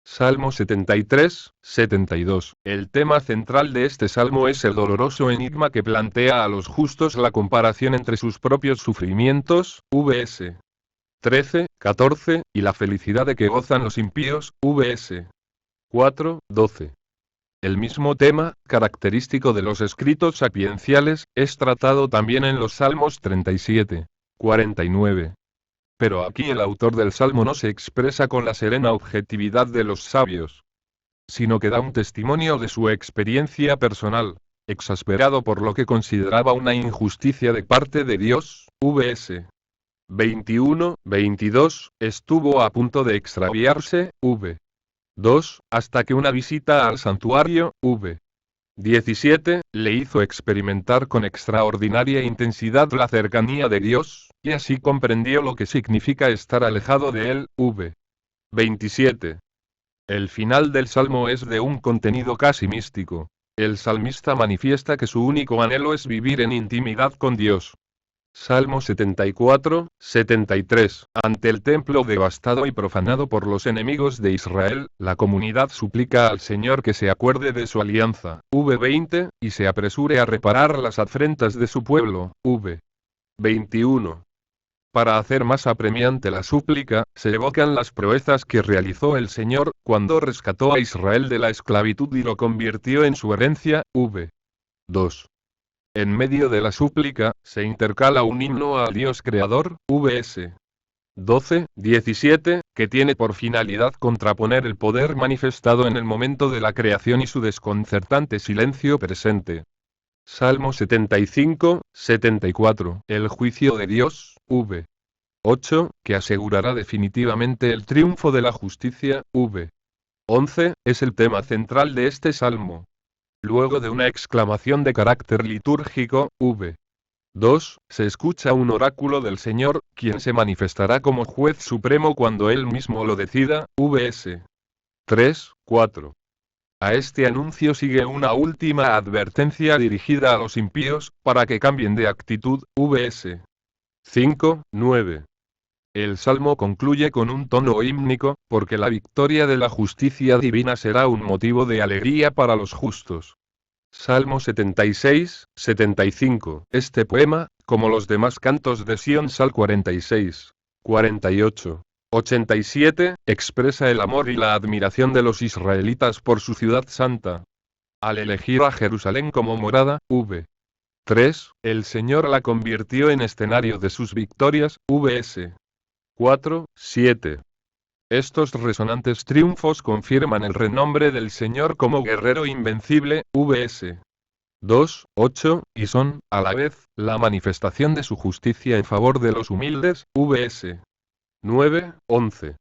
Salmo 73, 72. El tema central de este salmo es el doloroso enigma que plantea a los justos la comparación entre sus propios sufrimientos, vs. 13, 14, y la felicidad de que gozan los impíos, vs. 4, 12. El mismo tema, característico de los escritos sapienciales, es tratado también en los Salmos 37, 49. Pero aquí el autor del Salmo no se expresa con la serena objetividad de los sabios, sino que da un testimonio de su experiencia personal, exasperado por lo que consideraba una injusticia de parte de Dios, vs. 21, 22, estuvo a punto de extraviarse, v. 2, hasta que una visita al santuario, v. 17, le hizo experimentar con extraordinaria intensidad la cercanía de Dios, y así comprendió lo que significa estar alejado de él, v. 27. El final del salmo es de un contenido casi místico. El salmista manifiesta que su único anhelo es vivir en intimidad con Dios. Salmo 74, 73. Ante el templo devastado y profanado por los enemigos de Israel, la comunidad suplica al Señor que se acuerde de su alianza, v. 20, y se apresure a reparar las afrentas de su pueblo, v. 21. Para hacer más apremiante la súplica, se evocan las proezas que realizó el Señor, cuando rescató a Israel de la esclavitud y lo convirtió en su herencia, v. 2. En medio de la súplica, se intercala un himno al Dios Creador, vs. 12, 17, que tiene por finalidad contraponer el poder manifestado en el momento de la creación y su desconcertante silencio presente. Salmo 75, 74. El juicio de Dios, v. 8, que asegurará definitivamente el triunfo de la justicia, v. 11, es el tema central de este salmo. Luego de una exclamación de carácter litúrgico, v. 2, se escucha un oráculo del Señor, quien se manifestará como juez supremo cuando él mismo lo decida, vs. 3, 4. A este anuncio sigue una última advertencia dirigida a los impíos, para que cambien de actitud, vs. 5, 9. El salmo concluye con un tono hímnico, porque la victoria de la justicia divina será un motivo de alegría para los justos. Salmo 76, 75. Este poema, como los demás cantos de Sión Sal 46, 48, 87, expresa el amor y la admiración de los israelitas por su ciudad santa. Al elegir a Jerusalén como morada, v. 3, el Señor la convirtió en escenario de sus victorias, vs. 4, 7. Estos resonantes triunfos confirman el renombre del Señor como guerrero invencible, vs. 2, 8, y son, a la vez, la manifestación de su justicia en favor de los humildes, vs. 9, 11.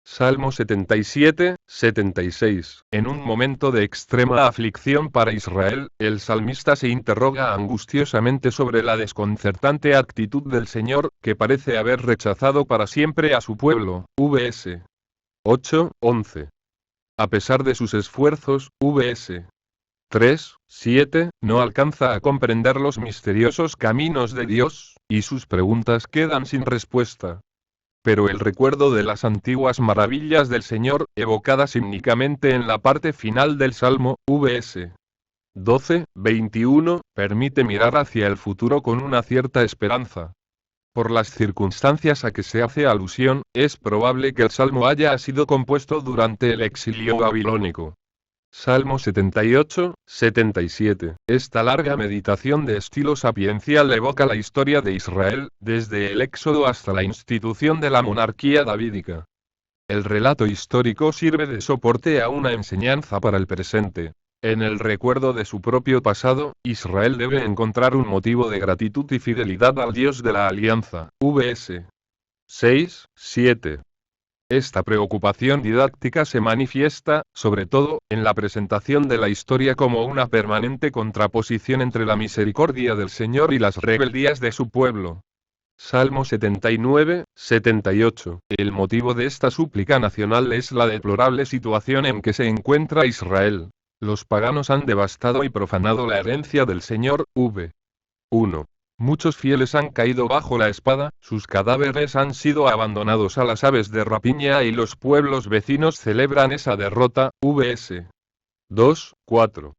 Salmo 77, 76. En un momento de extrema aflicción para Israel, el salmista se interroga angustiosamente sobre la desconcertante actitud del Señor, que parece haber rechazado para siempre a su pueblo, vs. 8, 11. A pesar de sus esfuerzos, vs. 3, 7, no alcanza a comprender los misteriosos caminos de Dios, y sus preguntas quedan sin respuesta. Pero el recuerdo de las antiguas maravillas del Señor, evocadas hímnicamente en la parte final del Salmo, vs. 12, 21, permite mirar hacia el futuro con una cierta esperanza. Por las circunstancias a que se hace alusión, es probable que el Salmo haya sido compuesto durante el exilio babilónico. Salmo 78, 77. Esta larga meditación de estilo sapiencial evoca la historia de Israel, desde el Éxodo hasta la institución de la monarquía davídica. El relato histórico sirve de soporte a una enseñanza para el presente. En el recuerdo de su propio pasado, Israel debe encontrar un motivo de gratitud y fidelidad al Dios de la alianza. Vs. 6, 7. Esta preocupación didáctica se manifiesta, sobre todo, en la presentación de la historia como una permanente contraposición entre la misericordia del Señor y las rebeldías de su pueblo. Salmo 79, 78. El motivo de esta súplica nacional es la deplorable situación en que se encuentra Israel. Los paganos han devastado y profanado la herencia del Señor, v. 1. Muchos fieles han caído bajo la espada, sus cadáveres han sido abandonados a las aves de rapiña y los pueblos vecinos celebran esa derrota. Vs. 2, 4.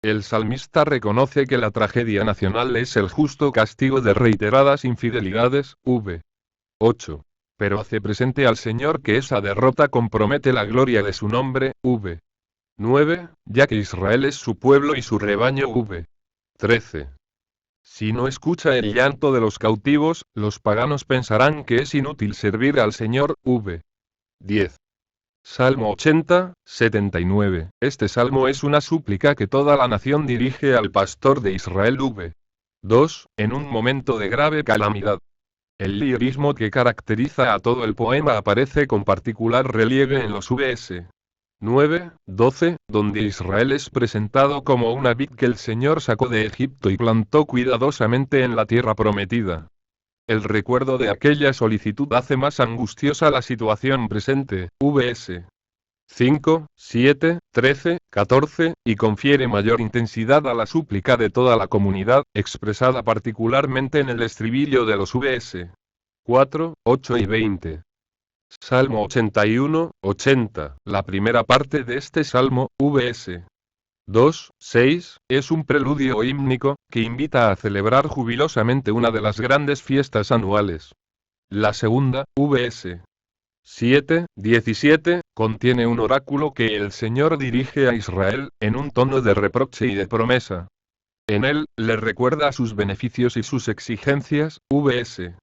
El salmista reconoce que la tragedia nacional es el justo castigo de reiteradas infidelidades. V. 8. Pero hace presente al Señor que esa derrota compromete la gloria de su nombre. V. 9. Ya que Israel es su pueblo y su rebaño. V. 13. Si no escucha el llanto de los cautivos, los paganos pensarán que es inútil servir al Señor. V. 10. Salmo 80, 79. Este salmo es una súplica que toda la nación dirige al pastor de Israel. V. 2. En un momento de grave calamidad. El lirismo que caracteriza a todo el poema aparece con particular relieve en los Vs. 9, 12, donde Israel es presentado como una vid que el Señor sacó de Egipto y plantó cuidadosamente en la tierra prometida. El recuerdo de aquella solicitud hace más angustiosa la situación presente. Vs. 5, 7, 13, 14, y confiere mayor intensidad a la súplica de toda la comunidad, expresada particularmente en el estribillo de los Vs. 4, 8 y 20. Salmo 81, 80. La primera parte de este salmo, Vs. 2, 6, es un preludio hímnico, que invita a celebrar jubilosamente una de las grandes fiestas anuales. La segunda, Vs. 7, 17, contiene un oráculo que el Señor dirige a Israel, en un tono de reproche y de promesa. En él, le recuerda sus beneficios y sus exigencias. Vs.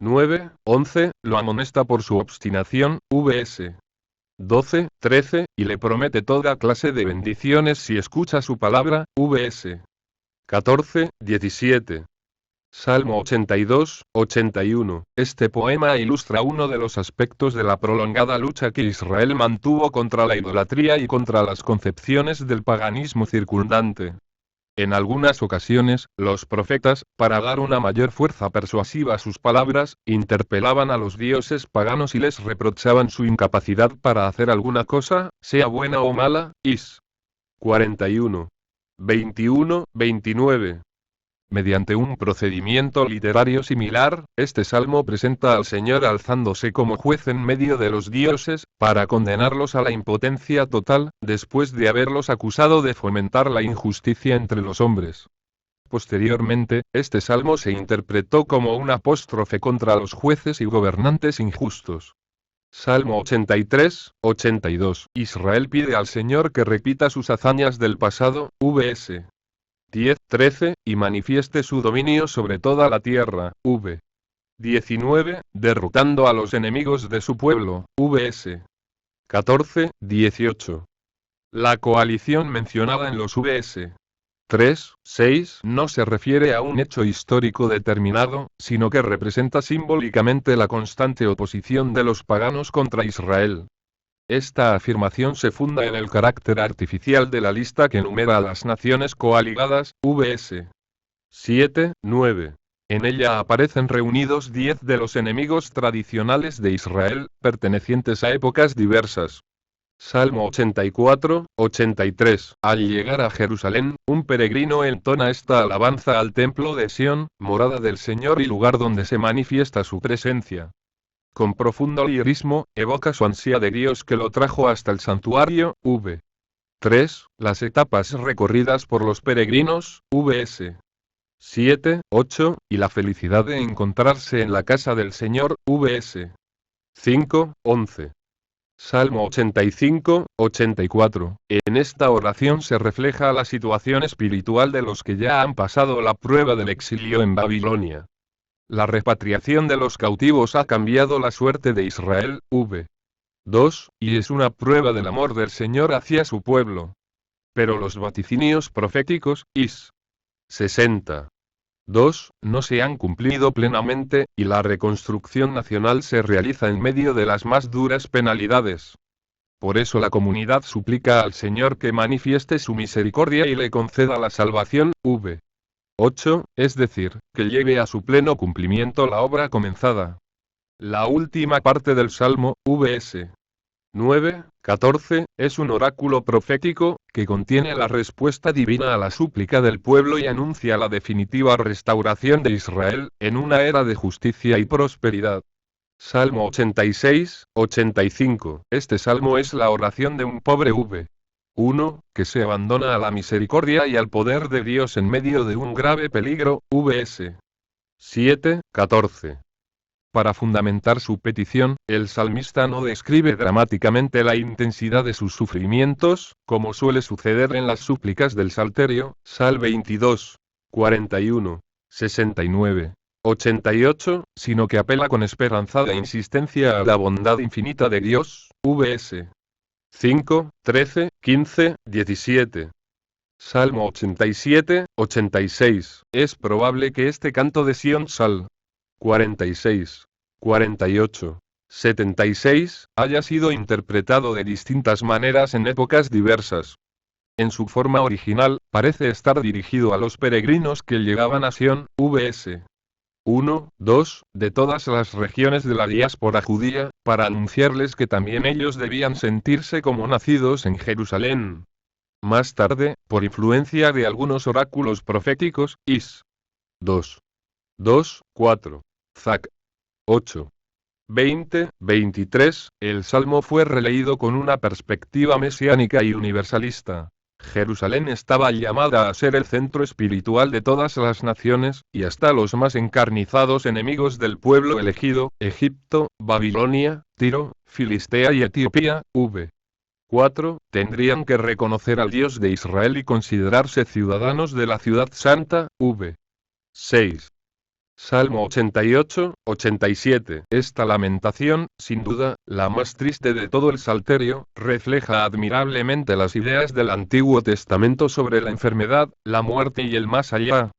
9, 11, lo amonesta por su obstinación. Vs. 12, 13, y le promete toda clase de bendiciones si escucha su palabra. Vs. 14, 17. Salmo 82, 81. Este poema ilustra uno de los aspectos de la prolongada lucha que Israel mantuvo contra la idolatría y contra las concepciones del paganismo circundante. En algunas ocasiones, los profetas, para dar una mayor fuerza persuasiva a sus palabras, interpelaban a los dioses paganos y les reprochaban su incapacidad para hacer alguna cosa, sea buena o mala. Is. 41. 21, 29. Mediante un procedimiento literario similar, este salmo presenta al Señor alzándose como juez en medio de los dioses, para condenarlos a la impotencia total, después de haberlos acusado de fomentar la injusticia entre los hombres. Posteriormente, este salmo se interpretó como un apóstrofe contra los jueces y gobernantes injustos. Salmo 83, 82. Israel pide al Señor que repita sus hazañas del pasado. Vs. 10, 13, y manifieste su dominio sobre toda la tierra. V. 19, derrotando a los enemigos de su pueblo. Vs. 14, 18. La coalición mencionada en los Vs. 3, 6 no se refiere a un hecho histórico determinado, sino que representa simbólicamente la constante oposición de los paganos contra Israel. Esta afirmación se funda en el carácter artificial de la lista que enumera a las naciones coaligadas. Vs. 7, 9. En ella aparecen reunidos 10 de los enemigos tradicionales de Israel, pertenecientes a épocas diversas. Salmo 84, 83. Al llegar a Jerusalén, un peregrino entona esta alabanza al templo de Sión, morada del Señor y lugar donde se manifiesta su presencia. Con profundo lirismo, evoca su ansia de Dios que lo trajo hasta el santuario. V. 3. Las etapas recorridas por los peregrinos. Vs. 7, 8, y la felicidad de encontrarse en la casa del Señor. Vs. 5, 11. Salmo 85, 84. En esta oración se refleja la situación espiritual de los que ya han pasado la prueba del exilio en Babilonia. La repatriación de los cautivos ha cambiado la suerte de Israel. V. 2, y es una prueba del amor del Señor hacia su pueblo. Pero los vaticinios proféticos, Is. 60. 2, no se han cumplido plenamente, y la reconstrucción nacional se realiza en medio de las más duras penalidades. Por eso la comunidad suplica al Señor que manifieste su misericordia y le conceda la salvación. V. 8, es decir, que lleve a su pleno cumplimiento la obra comenzada. La última parte del Salmo, Vs. 9, 14, es un oráculo profético, que contiene la respuesta divina a la súplica del pueblo y anuncia la definitiva restauración de Israel, en una era de justicia y prosperidad. Salmo 86, 85. Este salmo es la oración de un pobre V1, que se abandona a la misericordia y al poder de Dios en medio de un grave peligro, vs. 7, 14. Para fundamentar su petición, el salmista no describe dramáticamente la intensidad de sus sufrimientos, como suele suceder en las súplicas del Salterio, Sal 22, 41, 69, 88, sino que apela con esperanzada insistencia a la bondad infinita de Dios, vs. 5, 13, 15, 17. Salmo 87, 86. Es probable que este canto de Sión Sal 46, 48, 76, haya sido interpretado de distintas maneras en épocas diversas. En su forma original, parece estar dirigido a los peregrinos que llegaban a Sión, vs. 1, 2, de todas las regiones de la diáspora judía, para anunciarles que también ellos debían sentirse como nacidos en Jerusalén. Más tarde, por influencia de algunos oráculos proféticos, Is. 2. 2, 4. Zac. 8. 20, 23, el salmo fue releído con una perspectiva mesiánica y universalista. Jerusalén estaba llamada a ser el centro espiritual de todas las naciones, y hasta los más encarnizados enemigos del pueblo elegido, Egipto, Babilonia, Tiro, Filistea y Etiopía, v4, tendrían que reconocer al Dios de Israel y considerarse ciudadanos de la ciudad santa, v6. Salmo 88, 87. Esta lamentación, sin duda, la más triste de todo el Salterio, refleja admirablemente las ideas del Antiguo Testamento sobre la enfermedad, la muerte y el más allá.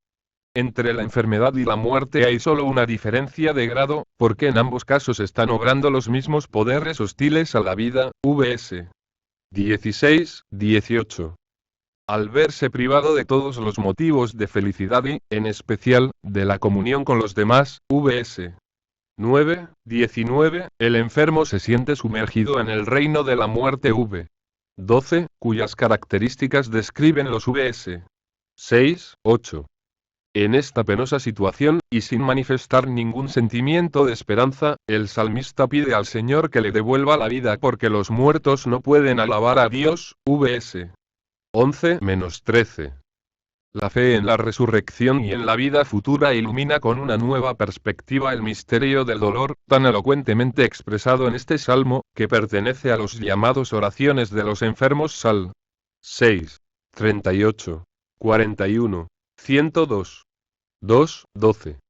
Entre la enfermedad y la muerte hay solo una diferencia de grado, porque en ambos casos están obrando los mismos poderes hostiles a la vida, vs. 16, 18. Al verse privado de todos los motivos de felicidad y, en especial, de la comunión con los demás, vs. 9, 19, el enfermo se siente sumergido en el reino de la muerte v12, cuyas características describen los vs. 6, 8. En esta penosa situación, y sin manifestar ningún sentimiento de esperanza, el salmista pide al Señor que le devuelva la vida porque los muertos no pueden alabar a Dios, vs. 11-13. La fe en la resurrección y en la vida futura ilumina con una nueva perspectiva el misterio del dolor, tan elocuentemente expresado en este salmo, que pertenece a los llamados oraciones de los enfermos Sal 6, 38, 41, 102, 2, 12.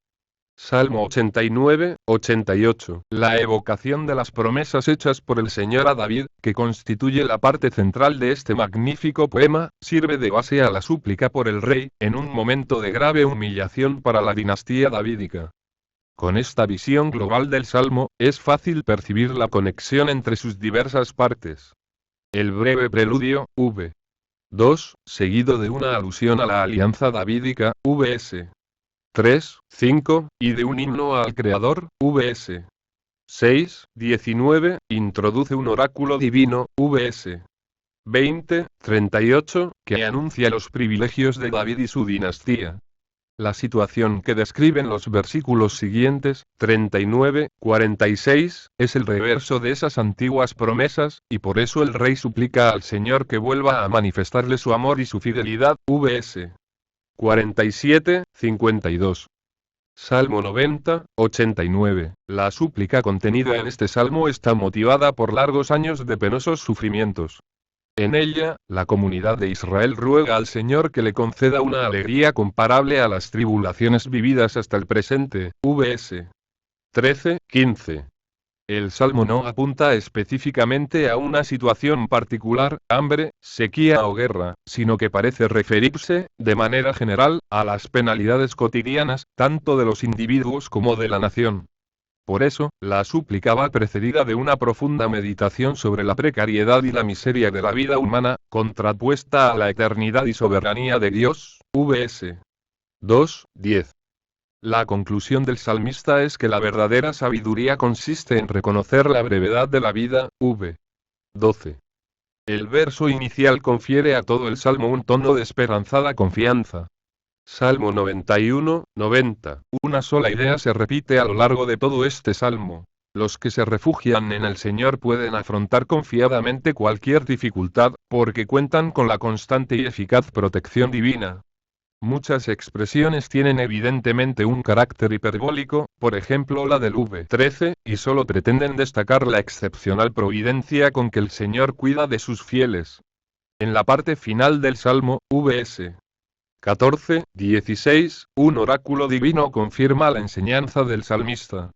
Salmo 89, 88. La evocación de las promesas hechas por el Señor a David, que constituye la parte central de este magnífico poema, sirve de base a la súplica por el rey, en un momento de grave humillación para la dinastía davídica. Con esta visión global del Salmo, es fácil percibir la conexión entre sus diversas partes. El breve preludio, v2, seguido de una alusión a la alianza davídica, vs. 3, 5, y de un himno al Creador, vs. 6, 19, introduce un oráculo divino, vs. 20, 38, que anuncia los privilegios de David y su dinastía. La situación que describen los versículos siguientes, 39, 46, es el reverso de esas antiguas promesas, y por eso el rey suplica al Señor que vuelva a manifestarle su amor y su fidelidad, vs. 47, 52. Salmo 90, 89. La súplica contenida en este salmo está motivada por largos años de penosos sufrimientos. En ella, la comunidad de Israel ruega al Señor que le conceda una alegría comparable a las tribulaciones vividas hasta el presente, vs. 13, 15. El salmo no apunta específicamente a una situación particular, hambre, sequía o guerra, sino que parece referirse, de manera general, a las penalidades cotidianas, tanto de los individuos como de la nación. Por eso, la súplica va precedida de una profunda meditación sobre la precariedad y la miseria de la vida humana, contrapuesta a la eternidad y soberanía de Dios, vs. 2, 10. La conclusión del salmista es que la verdadera sabiduría consiste en reconocer la brevedad de la vida, v. 12. El verso inicial confiere a todo el salmo un tono de esperanzada confianza. Salmo 91, 90. Una sola idea se repite a lo largo de todo este salmo. Los que se refugian en el Señor pueden afrontar confiadamente cualquier dificultad, porque cuentan con la constante y eficaz protección divina. Muchas expresiones tienen evidentemente un carácter hiperbólico, por ejemplo la del V13, y solo pretenden destacar la excepcional providencia con que el Señor cuida de sus fieles. En la parte final del Salmo, vs. 14, 16, un oráculo divino confirma la enseñanza del salmista.